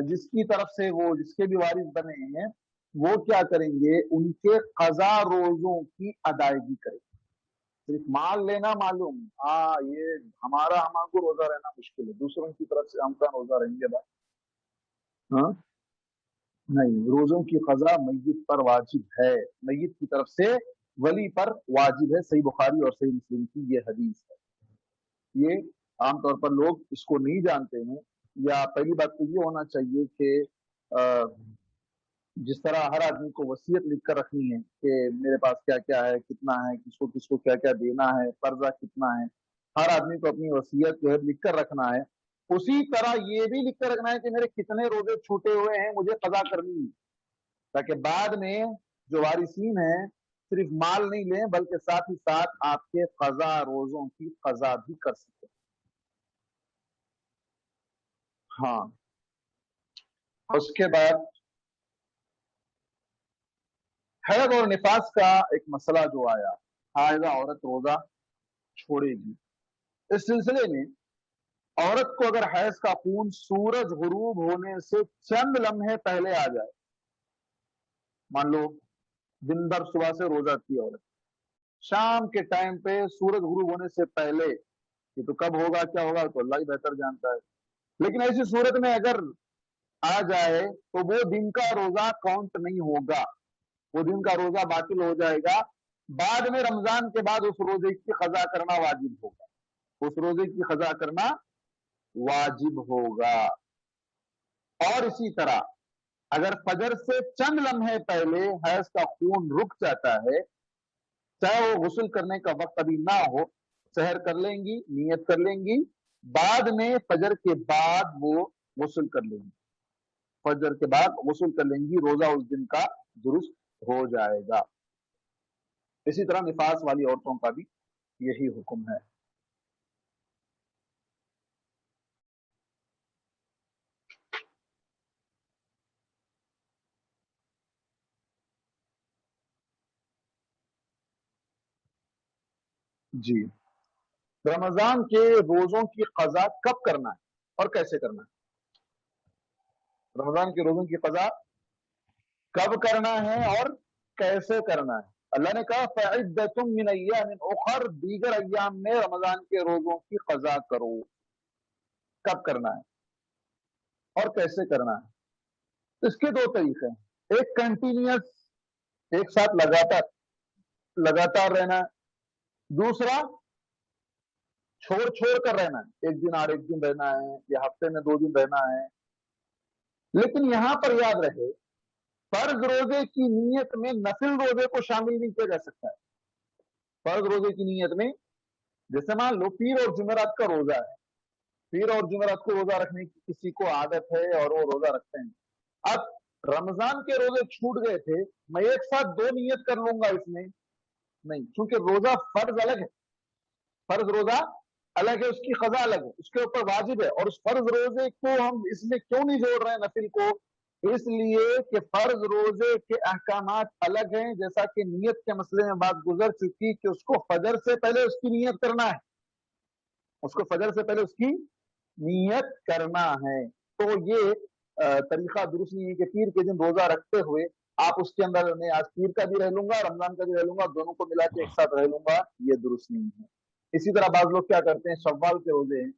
جس کی طرف سے وہ جس کے بھی وارث بنے ہیں وہ کیا کریں گے؟ ان کے قضا روزوں کی ادائیگی کریں گے. صرف مال لینا معلوم، یہ ہمارا کو روزہ رہنا مشکل ہے، دوسروں کی طرف سے ہم کا روزہ رہیں گے بھائی. ہاں نہیں، روزوں کی قضا میت پر واجب ہے، میت کی طرف سے ولی پر واجب ہے. صحیح بخاری اور صحیح مسلم کی یہ حدیث ہے. یہ عام طور پر لوگ اس کو نہیں جانتے ہیں. یا پہلی بات تو یہ ہونا چاہیے کہ जिस तरह हर आदमी को वसीयत लिख कर रखनी है कि मेरे पास क्या क्या है, कितना है, किसको किसको क्या क्या देना है, कर्जा कितना है, हर आदमी को अपनी वसीयत जो है लिख कर रखना है, उसी तरह ये भी लिख कर रखना है कि मेरे कितने रोजे छूटे हुए हैं, मुझे कज़ा करनी है, ताकि बाद में जो वारिसीन है सिर्फ माल नहीं लें बल्कि साथ ही साथ आपके कज़ा रोजों की कज़ा भी कर सके। हाँ, उसके बाद हैद और निफास का एक मसला जो आया, हायदा औरत रोजा छोड़ेगी। इस सिलसिले में औरत को अगर हैज का खून सूरज गुरूब होने से चंद लम्हे पहले आ जाए, मान लो दिन भर सुबह से रोजा थी औरत, शाम के टाइम पे सूरज गुरूब होने से पहले, ये तो कब होगा क्या होगा तो अल्लाह ही बेहतर जानता है, लेकिन ऐसी सूरत में अगर आ जाए तो वो दिन का रोजा काउंट नहीं होगा, वो दिन का रोजा बातिल हो जाएगा। बाद में रमजान के बाद उस रोजे की कज़ा करना वाजिब होगा, उस रोजे की कज़ा करना वाजिब होगा। और इसी तरह अगर फजर से चंद लम्हे पहले हैज का खून रुक जाता है, चाहे वो गुस्ल करने का वक्त अभी ना हो, सहर कर लेंगी, नियत कर लेंगी, बाद में फजर के बाद वो गुस्ल कर लेंगी, फजर के बाद गुस्ल कर लेंगी, रोजा उस दिन का दुरुस्त हो जाएगा। इसी तरह निफास वाली औरतों का भी यही हुक्म है। जी, रमजान के रोजों की कज़ा कब करना है और कैसे करना है? रमजान के रोजों की कज़ा कब करना है और कैसे करना है? अल्लाह ने कहा फ़इद्दतुम मिन अय्यामिन उखर, दीगर अय्याम में रमजान के रोजों की कज़ा करो। कब करना है और कैसे करना है? इसके दो तरीके हैं, एक कंटिन्यूअस, एक साथ लगातार लगातार रहना है, दूसरा छोड़ छोड़ कर रहना है, एक दिन और एक दिन रहना है या हफ्ते में 2 दिन रहना है। लेकिन यहां पर याद रहे, फर्ज रोजे की नीयत में नफिल रोजे को शामिल नहीं किया जा सकता है। फर्ज रोजे की नीयत में, जैसे मान लो पीर और जुमेरात का रोजा है, पीर और जुमेरात को रोजा रखने की किसी को आदत है और वो रोजा रखते हैं, अब रमजान के रोजे छूट गए थे, मैं एक साथ 2 नियत कर लूंगा इसमें नहीं, क्योंकि रोजा फर्ज अलग है, फर्ज रोजा अलग है, उसकी कज़ा अलग है, उसके ऊपर वाजिब है, और उस फर्ज रोजे को हम इसमें क्यों नहीं जोड़ रहे हैं नफिल को? इसलिए कि फर्ज रोजे के अहकामात अलग हैं, जैसा कि नियत के मसले में बात गुजर चुकी कि उसको फजर से पहले उसकी नियत करना है, उसको फजर से पहले उसकी नियत करना है। तो ये तरीका दुरुस्त नहीं है कि पीर के दिन रोजा रखते हुए आप उसके अंदर मैं आज पीर का भी रह लूंगा, रमजान का भी रह लूंगा, दोनों को मिला के एक साथ रह लूंगा, ये दुरुस्त नहीं है। इसी तरह बाज लोग क्या करते हैं, शव्वाल के रोजे हैं,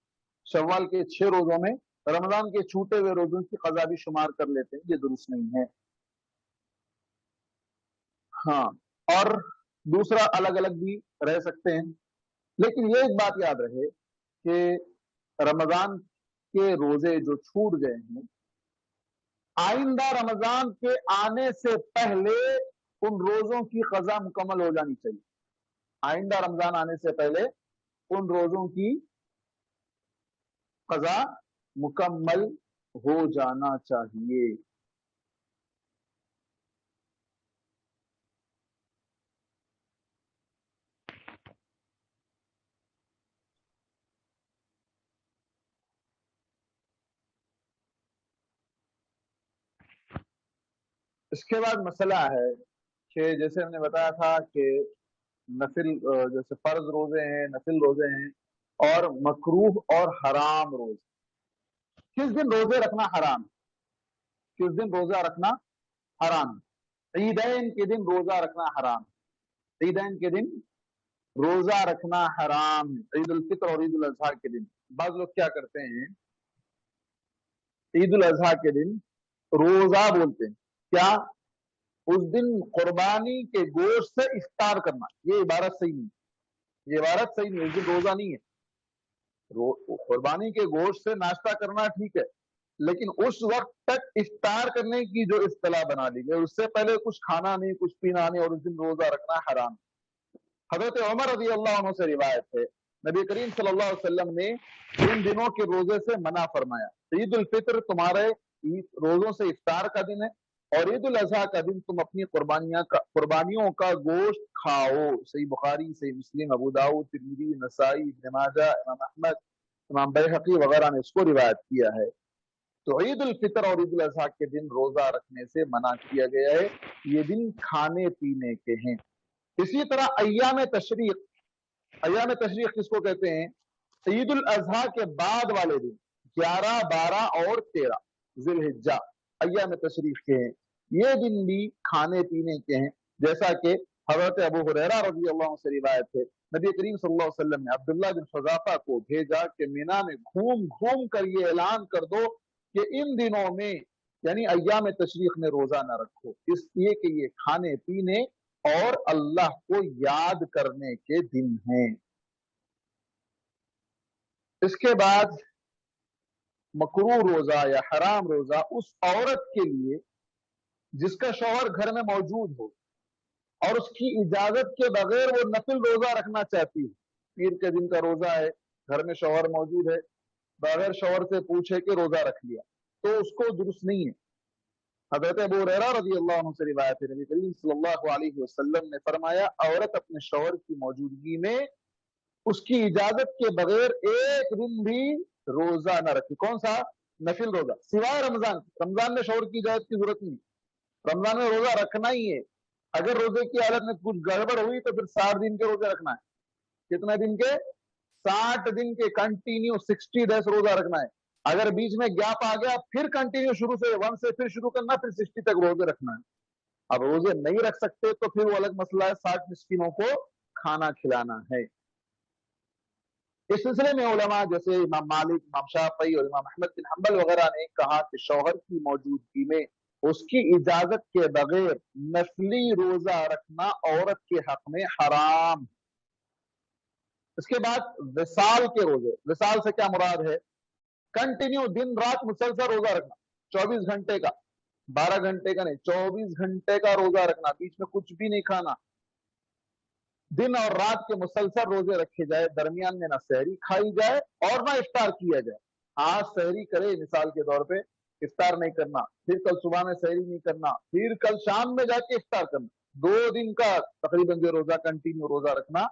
शव्वाल के 6 रोजों में रमजान के छूटे हुए रोजों की कज़ा भी शुमार कर लेते हैं, ये दुरुस्त नहीं है। हाँ, और दूसरा अलग अलग भी रह सकते हैं, लेकिन ये एक बात याद रहे कि रमजान के रोजे जो छूट गए हैं, आइंदा रमजान के आने से पहले उन रोजों की कज़ा मुकम्मल हो जानी चाहिए। आइंदा रमजान आने से पहले उन रोजों की कज़ा मुकम्मल हो जाना चाहिए। इसके बाद मसला है कि जैसे हमने बताया था कि नफिल जैसे फर्ज रोजे हैं, नफिल रोजे हैं, और मकरूह और हराम रोजे, किस दिन रोजे रखना हराम, किस दिन रोजा रखना हराम? ईदैन के दिन रोजा रखना हराम, ईदैन के दिन रोजा रखना हराम है, ईद उल फित्र और ईद उल अजहा के दिन। बाज लोग क्या करते हैं, ईद उल अजहा के दिन रोजा बोलते हैं, क्या? उस दिन कुर्बानी के गोश्त से इफ्तार करना, ये इबारत सही नहीं, ये इबारत सही नहीं, उस दिन रोजा नहीं है। कुर्बानी के गोश्त से नाश्ता करना ठीक है, لیکن اس وقت تک افطار کرنے کی جو اصطلاح بنا لی گئی، اس سے پہلے کچھ کھانا نہیں، کچھ پینا نہیں، اور اس دن روزہ رکھنا حرام۔ حضرت عمر رضی اللہ عنہ سے روایت ہے، نبی کریم صلی اللہ علیہ وسلم نے ان دنوں کے روزے سے منع فرمایا۔ عید الفطر تمہارے روزوں سے افطار کا دن ہے، اور عید الاضحیٰ کا دن تم اپنی قربانیوں کا گوشت کھاؤ۔ صحیح بخاری، صحیح مسلم، ابو داؤد، ترمذی، نسائی، ابن ماجہ، امام احمد، امام بیہقی وغیرہ نے اس کو روایت کیا ہے۔ تو عید الفطر اور عید الاضحیٰ کے دن روزہ رکھنے سے منع کیا گیا ہے، یہ دن کھانے پینے کے ہیں۔ اسی طرح ایام تشریق، ایام تشریق کس کو کہتے ہیں؟ عید الاضحیٰ کے بعد والے دن 11، 12 اور 13 ذی الحجہ ایام تشریق کے ہیں، یہ دن بھی کھانے پینے کے ہیں۔ جیسا کہ حضرت ابو ہریرہ رضی اللہ عنہ سے روایت ہے، نبی کریم صلی اللہ علیہ وسلم نے عبداللہ بن حذافہ کو بھیجا کہ مینا میں گھوم گھوم کر یہ اعلان کر دو کہ ان دنوں میں یعنی ایام تشریق میں روزہ نہ رکھو، اس لیے کہ یہ کھانے پینے اور اللہ کو یاد کرنے کے دن ہیں۔ اس کے بعد مکروہ روزہ یا حرام روزہ اس عورت کے لیے جس کا شوہر گھر میں موجود ہو اور اس کی اجازت کے بغیر وہ نفل روزہ رکھنا چاہتی ہے۔ پیر کے دن کا روزہ ہے، گھر میں شوہر موجود ہے، بغیر شوہر سے پوچھے کہ روزہ رکھ لیا تو اس کو درست نہیں ہے۔ حضرت ابو ہریرہ رضی اللہ عنہ سے روایت ہے، نبی کریم صلی اللہ علیہ وسلم نے فرمایا عورت اپنے شوہر کی موجودگی میں اس کی اجازت کے بغیر ایک دن بھی روزہ نہ رکھے۔ کون سا؟ نفل روزہ، سوائے رمضان۔ رمضان میں شوہر کی اجازت کی ضرورت نہیں، رمضان میں روزہ رکھنا ہی ہے۔ اگر روزے کی حالت میں کچھ گڑبڑ ہوئی تو پھر 60 دن کے روزے رکھنا ہے۔ کتنے دن کے؟ 60 دن کے کنٹینیو 60 ڈیز روزہ رکھنا ہے۔ اگر بیچ میں گیپ آ گیا پھر کنٹینیو شروع سے 1 سے پھر شروع کرنا، پھر 60 تک روزے رکھنا ہے۔ اب روزے نہیں رکھ سکتے تو پھر وہ الگ مسئلہ ہے، 60 مسکینوں کو کھانا کھلانا ہے۔ اس سلسلے میں علماء جیسے امام مالک، امام شافعی اور امام احمد بن حنبل وغیرہ نے کہا کہ شوہر کی موجودگی میں اس کی اجازت کے بغیر نفلی روزہ رکھنا عورت کے حق میں حرام۔ اس کے بعد وصال کے روزے، وصال سے کیا مراد ہے؟ کنٹینیو دن رات مسلسل روزہ رکھنا، 24 گھنٹے کا، 12 گھنٹے کا نہیں، 24 گھنٹے کا روزہ رکھنا، بیچ میں کچھ بھی نہیں کھانا، دن اور رات کے مسلسل روزے رکھے جائے، درمیان میں نہ سحری کھائی جائے اور نہ افطار کیا جائے۔ آج سحری کرے مثال کے طور پہ، افطار نہیں کرنا، پھر کل صبح میں سحری نہیں کرنا، پھر کل شام میں جا کے افطار کرنا، 2 دن کا تقریباً جو روزہ کنٹینیو روزہ رکھنا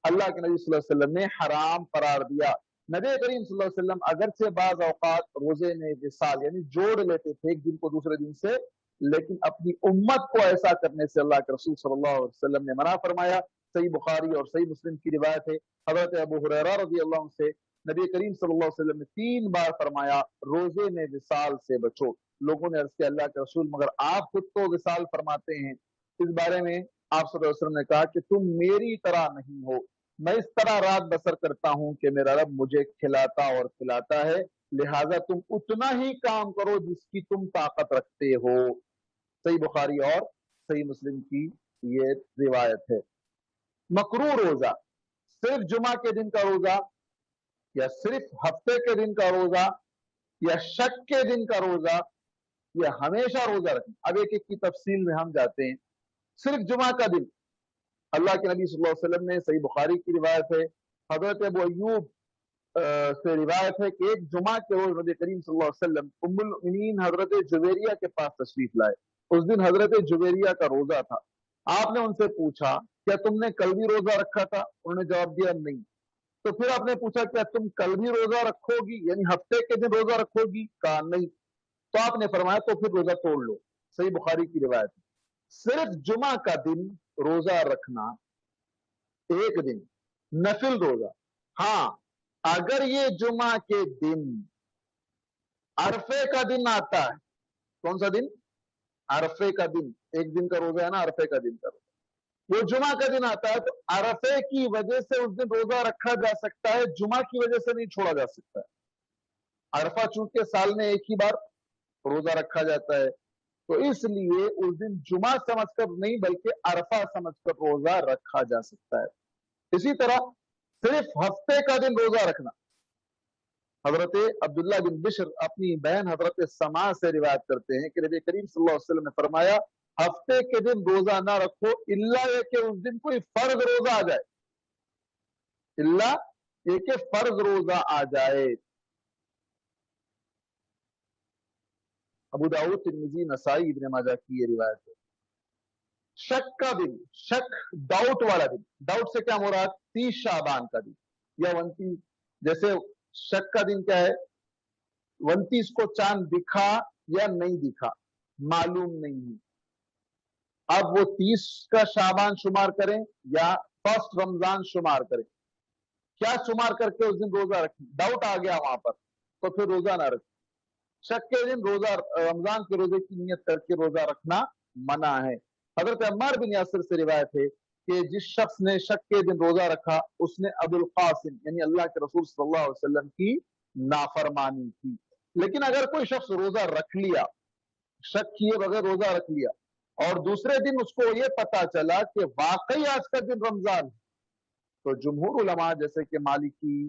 اللہ کے نبی صلی اللہ علیہ وسلم نے حرام قرار دیا۔ نبی کریم صلی اللہ علیہ وسلم اگرچہ بعض اوقات روزے میں وصال یعنی جوڑ لیتے تھے ایک دن کو دوسرے دن سے، لیکن اپنی امت کو ایسا کرنے سے اللہ کے رسول صلی اللہ علیہ وسلم نے منع فرمایا۔ صحیح بخاری اور صحیح مسلم کی روایت ہے، حضرت ابو ہریرہ رضی اللہ عنہ سے نبی کریم صلی اللہ علیہ وسلم نے 3 بار فرمایا روزے میں وصال سے بچو۔ لوگوں نے عرض کیا اللہ کے رسول مگر آپ خود تو وصال فرماتے ہیں۔ اس بارے میں آپ صلی اللہ علیہ وسلم نے کہا کہ تم میری طرح نہیں ہو، میں اس طرح رات بسر کرتا ہوں کہ میرا رب مجھے کھلاتا اور کھلاتا ہے، لہٰذا تم اتنا ہی کام کرو جس کی تم طاقت رکھتے ہو۔ صحیح بخاری اور صحیح مسلم کی یہ روایت ہے۔ مکروہ روزہ، صرف جمعہ کے دن کا روزہ یا صرف ہفتے کے دن کا روزہ یا شک کے دن کا روزہ یا ہمیشہ روزہ رکھنا۔ اب ایک ایک کی تفصیل میں ہم جاتے ہیں۔ صرف جمعہ کا دن، اللہ کے نبی صلی اللہ علیہ وسلم نے صحیح بخاری کی روایت ہے، حضرت ابو ایوب سے روایت ہے کہ ایک جمعہ کے روز نبی کریم صلی اللہ علیہ وسلم ام المؤمنین حضرت جویریہ کے پاس تشریف لائے۔ اس دن حضرت جویریہ کا روزہ تھا۔ آپ نے ان سے پوچھا کیا تم نے کل بھی روزہ رکھا تھا؟ انہوں نے جواب دیا نہیں۔ تو پھر آپ نے پوچھا کیا تم کل بھی روزہ رکھو گی یعنی ہفتے کے دن روزہ رکھو گی؟ کہا نہیں۔ تو آپ نے فرمایا تو پھر روزہ توڑ لو۔ صحیح بخاری کی روایت ہے۔ صرف جمعہ کا دن روزہ رکھنا، ایک دن نفل روزہ، ہاں اگر یہ جمعہ کے دن عرفے کا دن آتا ہے، کون سا دن؟ عرفے کا دن، ایک دن کا روزہ ہے نا، عرفے کا دن کا روزہ، وہ جمعہ کا دن آتا ہے تو عرفے کی وجہ سے اس دن روزہ رکھا جا سکتا ہے، جمعہ کی وجہ سے نہیں چھوڑا جا سکتا ہے۔ عرفہ چونکہ سال میں ایک ہی بار روزہ رکھا جاتا ہے تو اس لیے اس دن جمعہ سمجھ کر نہیں بلکہ عرفہ سمجھ کر روزہ رکھا جا سکتا ہے۔ اسی طرح صرف ہفتے کا دن روزہ رکھنا، حضرت عبداللہ بن بشر اپنی بہن حضرت سما سے روایت کرتے ہیں کہ نبی کریم صلی اللہ علیہ وسلم نے فرمایا ہفتے کے دن روزہ نہ رکھو الا یہ کہ اس دن کوئی فرض روزہ آ جائے، الا یہ کہ فرض روزہ آ جائے۔ ابو داؤد، ترمذی، نسائی، ابن ماجہ کی یہ روایت ہے۔ شک کا دن، شک ڈاؤٹ والا دن، ڈاؤٹ سے کیا مراد؟ 30 شعبان کا دن یا 29، جیسے شک کا دن کیا ہے؟ 29 کو چاند دکھا یا نہیں دکھا معلوم نہیں ہے، اب وہ 30 کا شعبان شمار کریں یا فرسٹ رمضان شمار کریں، کیا شمار کر کے اس دن روزہ رکھیں؟ ڈاؤٹ آ گیا وہاں پر تو پھر روزہ نہ رکھیں۔ شک کے دن روزہ، رمضان کے روزے کی نیت کر کے روزہ رکھنا منع ہے۔ حضرت عمار بن یاسر سے روایت ہے کہ جس شخص نے شک کے دن روزہ رکھا اس نے ابو القاسم یعنی اللہ کے رسول صلی اللہ علیہ وسلم کی نافرمانی کی۔ لیکن اگر کوئی شخص روزہ رکھ لیا، شک کیے بغیر روزہ رکھ لیا اور دوسرے دن اس کو یہ پتا چلا کہ واقعی آج کا دن رمضان ہے، تو جمہور علماء جیسے کہ مالکی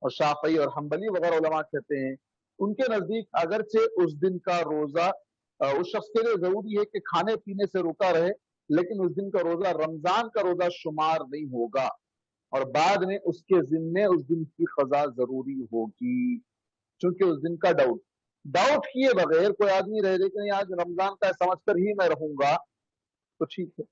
اور شافعی اور حنبلی وغیرہ علماء کہتے ہیں ان کے نزدیک اگرچہ اس دن کا روزہ اس شخص کے لیے ضروری ہے کہ کھانے پینے سے رکا رہے، لیکن اس دن کا روزہ رمضان کا روزہ شمار نہیں ہوگا اور بعد میں اس کے ذمے اس دن کی قضا ضروری ہوگی، چونکہ اس دن کا ڈاؤٹ کیے بغیر کوئی آدمی رہ کہ نہیں آج رمضان کا سمجھ کر ہی میں رہوں گا تو ٹھیک ہے،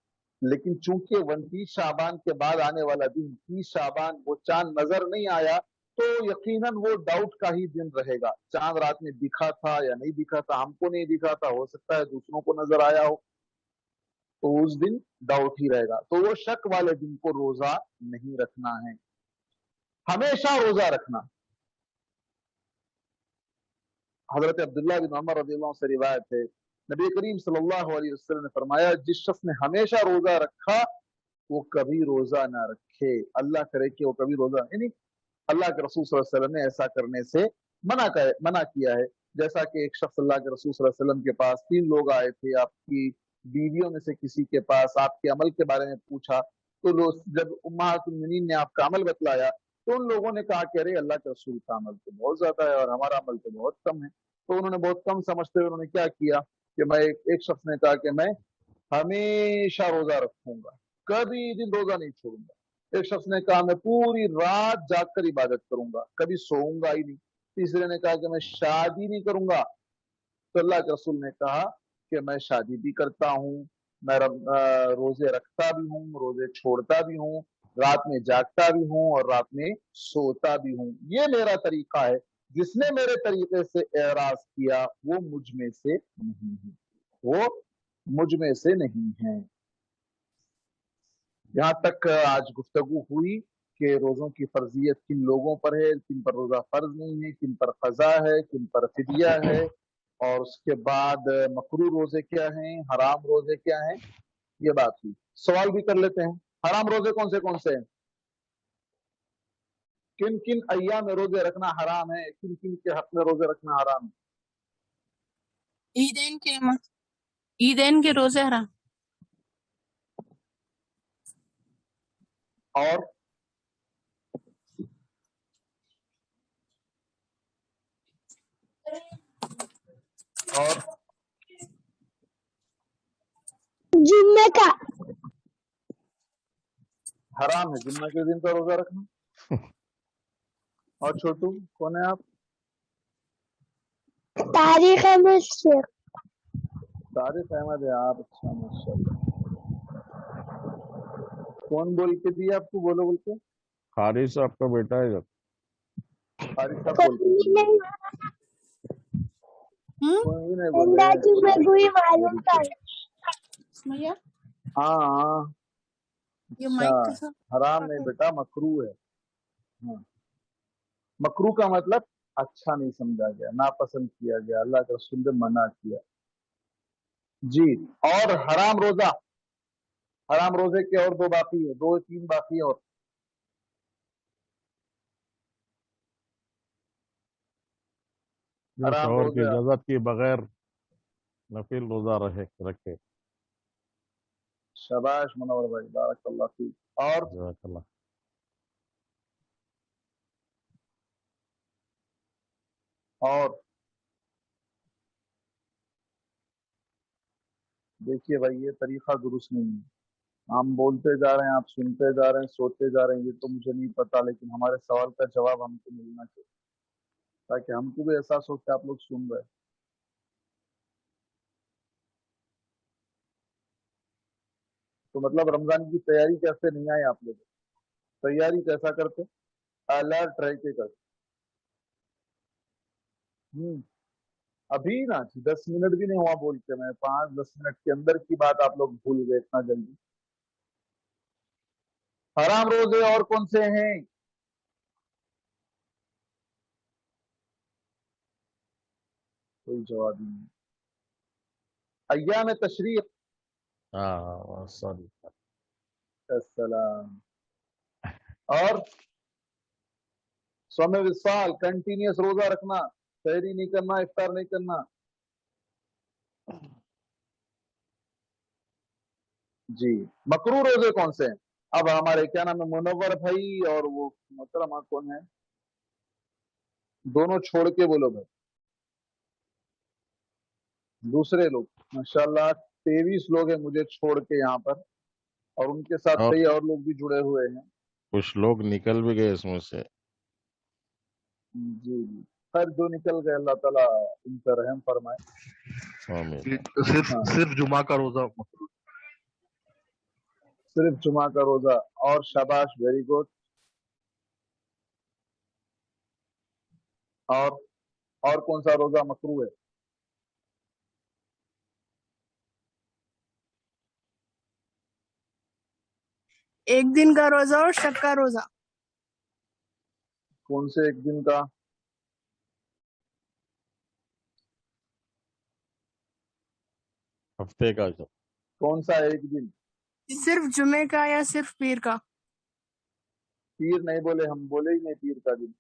لیکن چونکہ 29 شعبان کے بعد آنے والا دن 30 شعبان وہ چاند نظر نہیں آیا تو یقیناً وہ ڈاؤٹ کا ہی دن رہے گا، چاند رات میں دکھا تھا یا نہیں دکھا تھا، ہم کو نہیں دکھا تھا، ہو سکتا ہے دوسروں کو نظر آیا ہو، تو اس دن ڈاؤٹ ہی رہے گا، تو وہ شک والے دن کو روزہ نہیں رکھنا ہے، ہمیشہ روزہ رکھنا۔ حضرت عبداللہ بن عمر رضی اللہ عنہ سے روایت ہے نبی کریم صلی اللہ علیہ وسلم نے فرمایا جس شخص نے ہمیشہ روزہ رکھا وہ کبھی روزہ نہ رکھے، اللہ کرے کہ وہ کبھی روزہ، یعنی اللہ کے رسول صلی اللہ علیہ وسلم نے ایسا کرنے سے منع کیا ہے۔ جیسا کہ ایک شخص اللہ کے رسول صلی اللہ علیہ وسلم کے پاس 3 لوگ آئے تھے، آپ کی بیویوں میں سے کسی کے پاس آپ کے عمل کے بارے میں پوچھا تو جب امہات المؤمنین نے آپ کا عمل بتلایا تو ان لوگوں نے کہا کہ ارے اللہ کے رسول کا عمل تو بہت زیادہ ہے اور ہمارا عمل تو بہت کم ہے، تو انہوں نے بہت کم سمجھتے ہوئے انہوں نے کیا کیا کہ میں ایک شخص نے کہا کہ میں ہمیشہ روزہ رکھوں گا، کبھی دن روزہ نہیں چھوڑوں گا، ایک شخص نے کہا میں پوری رات جاگ کر عبادت کروں گا، کبھی سوؤں گا ہی نہیں، تیسرے نے کہا کہ میں شادی نہیں کروں گا، تو اللہ کے رسول نے کہا کہ میں شادی بھی کرتا ہوں، میں روزے رکھتا بھی ہوں، روزے چھوڑتا بھی ہوں، رات میں جاگتا بھی ہوں اور رات میں سوتا بھی ہوں، یہ میرا طریقہ ہے، جس نے میرے طریقے سے اعراض کیا وہ مجھ میں سے نہیں ہے، وہ مجھ میں سے نہیں ہے۔ یہاں تک آج گفتگو ہوئی کہ روزوں کی فرضیت کن لوگوں پر ہے، کن پر روزہ فرض نہیں ہے، کن پر قضا ہے، کن پر فدیہ ہے، اور اس کے بعد مکروہ روزے کیا ہیں، حرام روزے کیا ہیں، یہ بات ہوئی۔ سوال بھی کر لیتے ہیں، حرام روزے کون سے ہیں؟ کن کن ایام میں روزے رکھنا حرام ہے، کن کن کے حق میں روزے رکھنا حرام ہے؟ عیدین کے روزے حرام، اور جمعہ کا حرام ہے جمعہ کے دن کا روزہ رکھنا۔ اور چھوٹو کون ہے آپ؟ تاریخ احمد شیخ، طارق احمد ہے آپ، اچھا ماشاءاللہ۔ کون بول کے دیا آپ کو، بولو بول کے؟ حارث آپ کا بیٹا ہے جب حارث صاحب بول کے دیے، کوئی نہیں بولے، اندازی میں کوئی معلوم تھا ہاں یہ اچھا، مائک کے ساتھ حرام نہیں بیٹا، مکروہ ہے۔ ہاں، مکروہ کا مطلب اچھا نہیں سمجھا گیا، ناپسند کیا گیا، اللہ کے رسول نے منع کیا۔ جی، اور حرام روزہ، حرام روزے کے اور 2 باقی ہے، 2-3 باقی ہے، اور جو حرام شوہر کی روزہ، اجازت کے بغیر نفل روزہ رکھے۔ شاباش منور بھائی، بارک اللہ فیک۔ اور جزاک اللہ۔ اور دیکھیے بھائی یہ طریقہ درست نہیں ہے، ہم بولتے جا رہے ہیں، آپ سنتے جا رہے ہیں، سوتے جا رہے ہیں، یہ تو مجھے نہیں پتا، لیکن ہمارے سوال کا جواب ہم کو ملنا چاہیے تاکہ ہم کو بھی احساس ہو کہ آپ لوگ سن رہے ہیں۔ تو مطلب رمضان کی تیاری کیسے نہیں آئی آپ لوگ؟ تیاری کیسا کرتے؟ الرٹ رہ کے کرتے۔ ابھی نا 10 منٹ بھی نہیں ہوا بول کے، میں 5-10 منٹ کے اندر کی بات آپ لوگ بھول گئے اتنا جلدی۔ حرام روزے اور کون سے ہیں؟ کوئی جواب نہیں۔ ایام تشریق، ہاں سوری، السلام، اور صوم وصال، کنٹینیوس روزہ رکھنا، سحری نہیں کرنا، افطار نہیں کرنا۔ جی مکرو روزے کون سے ہیں؟ اب ہمارے کیا نام ہے، منور بھائی اور وہ محترمہ کون ہے، دونوں چھوڑ کے بولو بھائی، دوسرے لوگ ماشاءاللہ 23 لوگ ہیں مجھے چھوڑ کے یہاں پر، اور ان کے ساتھ اور کئی اور لوگ بھی جڑے ہوئے ہیں۔ کچھ لوگ نکل بھی گئے اس میں سے۔ جی جی خیر، جو نکل گئے اللہ تعالیٰ ان پر رحم فرمائے۔ آمین۔ جی، ہاں صرف جمعہ کا روزہ مقروض۔ صرف جمعہ کا روزہ، اور شاباش، ویری گڈ۔ اور کون سا روزہ مکروہ ہے؟ ایک دن کا روزہ اور شب کا روزہ۔ کون سے ایک دن کا؟ ہفتے کا جو کون سا ایک دن؟ صرف جمعے کا یا صرف پیر کا؟ پیر نہیں بولے، ہم بولے ہی نہیں پیر کا دن،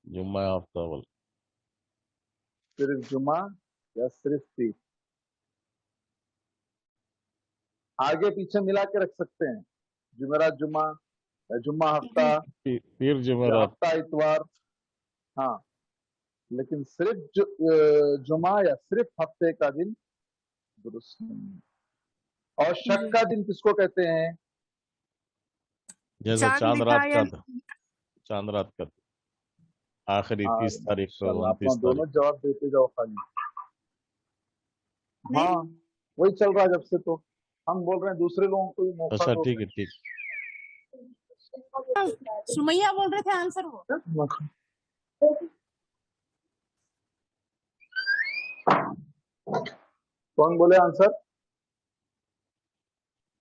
جمعہ ہفتہ بول۔ صرف جمعہ یا صرف پیر، آگے پیچھے ملا کے رکھ سکتے ہیں، جمعرات جمعہ یا جمعہ ہفتہ پیر یا جمعرات۔ ہفتہ اتوار، ہاں، لیکن صرف جمعہ یا صرف ہفتے کا دن درست نہیں۔ اور شک کا دن کس کو کہتے ہیں؟ جیسے چاند چاند دکھا رات یا کا، چاند رات کا آخری ہاں 30 تاریخ کو، ماشاءاللہ، آپ 29 دونوں تاریخ۔ جواب دیتے جاؤ خالی۔ ہاں وہی چل رہا ہے جب سے، تو ہم بول رہے ہیں دوسرے لوگوں کو بھی موقع اچھا دو۔ ٹھیک ہے، ٹھیک۔ سمیہ بول رہے تھے آنسر وہ۔ کون بولے آنسر؟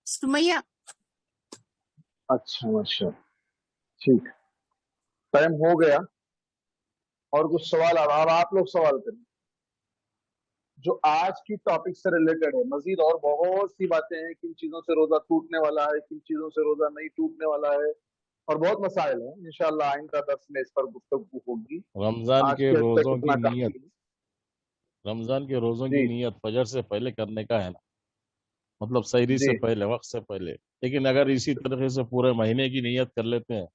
سمیہ۔ اچھا اچھا ٹھیک، ٹائم ہو گیا، اور کچھ سوال اب آپ لوگ سوال کریں جو آج کی ٹاپک سے ریلیٹڈ ہے۔ مزید اور بہت سی باتیں ہیں، کن چیزوں سے روزہ ٹوٹنے والا ہے، کن چیزوں سے روزہ نہیں ٹوٹنے والا ہے، اور بہت مسائل ہیں، انشاءاللہ آئندہ درس میں اس پر گفتگو ہوگی۔ رمضان آج کے کے ہفتے روزوں کتنا کی کافی نیت، ہے؟ رمضان کے روزوں کی جی نیت فجر سے پہلے کرنے کا ہے نا، مطلب سحری جی سے پہلے، وقت سے پہلے۔ لیکن اگر اسی طریقے سے پورے مہینے کی نیت کر لیتے ہیں،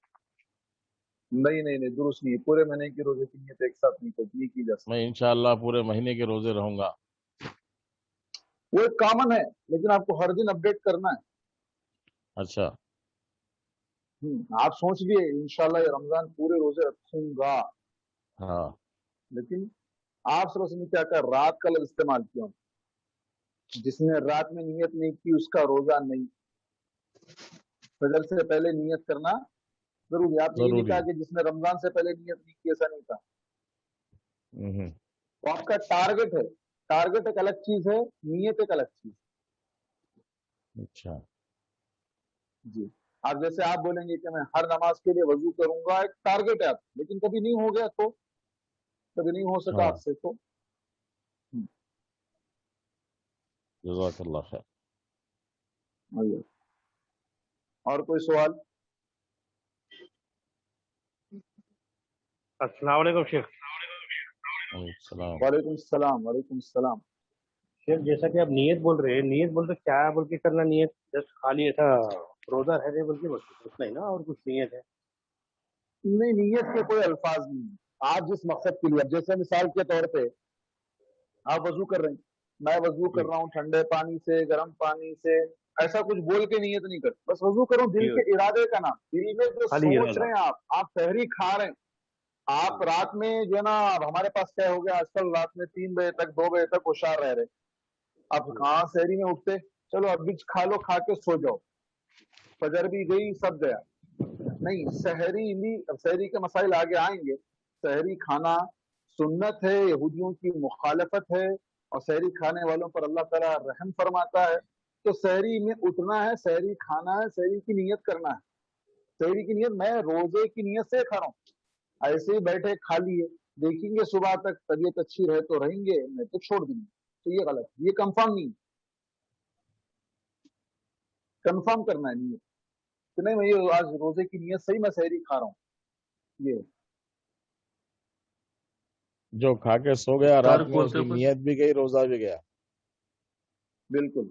نہیں نہیں نہیں، درست نہیں ہے، پورے مہینے کی روزے کی نیت ایک ساتھ نہیں کی جا سکتی، میں انشاءاللہ پورے مہینے کے روزے رہوں گا۔ وہ ایک کامن ہے، لیکن آپ کو ہر دن اپڈیٹ کرنا ہے۔ اچھا، آپ سوچ لیے انشاءاللہ یہ رمضان پورے روزے رکھوں گا، ہاں لیکن آپ صلی اللہ علیہ وسلم نے کیا کہا، رات کا لفظ استعمال کیا، جس نے رات میں نیت نہیں کی اس کا روزہ نہیں۔ فجر سے پہلے نیت کرنا ضروری ہے۔ آپ نے یہ نہیں ضروری کہا ہے۔ کہ جس نے رمضان سے پہلے نیت نہیں کی، ایسا نہیں کہا۔ ہوں، تو آپ کا ٹارگٹ ہے، ٹارگٹ ایک الگ چیز ہے، نیت ایک الگ چیز اچھا، ہے۔ جی آپ جیسے آپ بولیں گے کہ میں ہر نماز کے لیے وضو کروں گا، ایک ٹارگٹ ہے آپ، لیکن کبھی نہیں ہو گیا تو، کبھی نہیں ہو سکا ہاں، آپ سے تو۔ جزاک اللہ خیر۔ اور کوئی سوال؟ السلام علیکم شیخ۔ وعلیکم السلام۔ وعلیکم السلام، وعلیکم السلام۔ شیخ جیسا کہ آپ نیت بول رہے ہیں، نیت بول تو کیا بول کے کرنا نیت؟ جسٹ خالی ایسا روزہ رہنے بول کے بس اتنا ہی نا، اور کچھ نیت ہے؟ نہیں، نیت کے کوئی الفاظ نہیں ہیں، آپ جس مقصد کے لیے، جیسے مثال کے طور پہ آپ وضو کر رہے ہیں، میں وضو کر رہا ہوں ٹھنڈے پانی سے، گرم پانی سے، ایسا کچھ بول کے نیت نہیں کرتے، بس وضو کرو دل کے ارادے کا نام، دل میں جو خالی سوچ ارادہ۔ رہے ہیں آپ سحری کھا رہے ہیں، آپ رات میں جو ہے نا، اب ہمارے پاس کیا ہو گیا آج کل، رات میں 3 بجے تک 2 بجے تک ہوشیار رہ رہے، اب کہاں سحری میں اٹھتے، چلو اب بھی کھا لو، کھا کے سو جاؤ، فجر بھی گئی، سب گیا، نہیں، سحری کے مسائل آگے آئیں گے، سحری کھانا سنت ہے، یہودیوں کی مخالفت ہے، اور سحری کھانے والوں پر اللہ تعالیٰ رحم فرماتا ہے، تو سحری میں اٹھنا ہے، سحری کھانا ہے، سحری کی نیت کرنا ہے، سحری کی نیت میں روزے کی نیت سے کھا رہا ہوں، ایسے ہی بیٹھے کھا لیے، دیکھیں گے صبح تک طبیعت اچھی رہے تو رہیں گے، نہیں تو چھوڑ دیں گے، تو یہ غلط، یہ کنفرم نہیں، کنفرم کرنا ہے نیت کہ نہیں میں یہ آج روزے کی نیت سے ہی میں سحری کھا رہا ہوں، یہ جو کھا کے سو گیا افطار رات میں، کو اس کی ہوتے نیت بھی گئی، روزہ بھی گیا۔ بالکل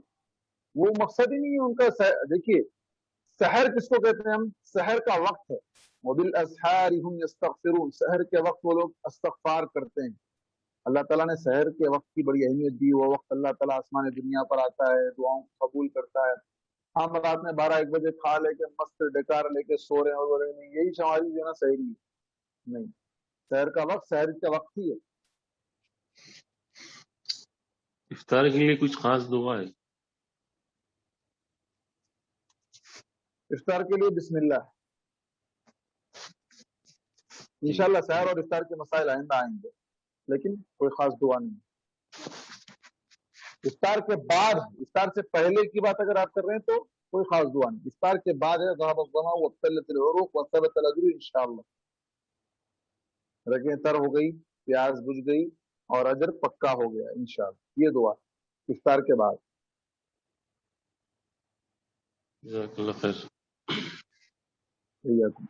وہ مقصد ہی نہیں ہے ان کا۔ دیکھیے سحر کس کو کہتے ہیں ہم؟ سحر کا وقت ہے، وبالاسحار هم یستغفرون، سحر کے وقت وہ لوگ استغفار کرتے ہیں، اللہ تعالیٰ نے سحر کے وقت کی بڑی اہمیت دی، وہ وقت اللہ تعالیٰ آسمان دنیا پر آتا ہے، دعاؤں کو قبول کرتا ہے، ہم رات میں 12-1 بجے کھا لے کے مست ڈکار لے کے سو رہے ہیں اور نہیں، یہی ہماری جو ہے نا سحری ہے، نہیں، سحر کا وقت سحر کا وقت ہی ہے۔ افطار کے لیے کچھ خاص دعا ہے؟ افطار کے لیے بسم اللہ، انشاءاللہ سحر اور افطار کے مسائل آئندہ آئیں گے، لیکن کوئی خاص دعا نہیں۔ افطار کے بعد، افطار سے پہلے کی بات اگر آپ کر رہے ہیں تو کوئی خاص دعا نہیں، افطار کے بعد ہے ذهب الظمأ وابتلت العروق وثبت الاجر انشاءاللہ، رگیں تر ہو گئی، پیاس بجھ گئی اور اجر پکا ہو گیا انشاءاللہ، یہ دعا افطار کے بعد۔ جزاک اللہ خیر۔ ایاکم۔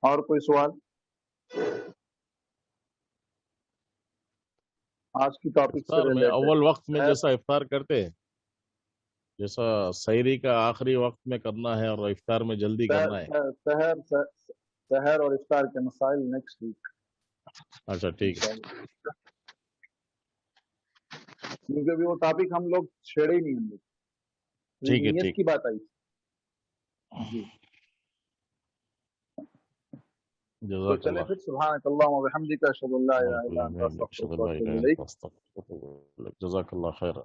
اور کوئی سوال؟ آج کی ٹاپک سے افطار میں ریلیٹڈ اول وقت میں جیسا افطار کرتے ہیں، جیسا سحری کا آخری وقت میں کرنا ہے اور افطار میں جلدی کرنا ہے۔ سحر اور افطار کے مسائل نیکسٹ ویک اچھا ٹھیک ہے، کیونکہ ابھی وہ ٹاپک ہم لوگ چھیڑے ہی نہیں، ہم لوگ ٹھیک ہے، نیت ٹھیک۔ کی بات آئی جی، تو جزاک چلیں اللہ پھر، سبحانک اللہم وبحمدک، اشہد ان لا الہ الا انت استغفرک واتوب الیک، جزاک اللہ خیر۔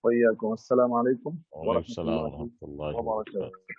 وإياكم، السلام علیکم وعلیکم ورحمۃ السلام اللہ ورحمۃ اللہ وبرکاتہ۔ وبرکاتہ۔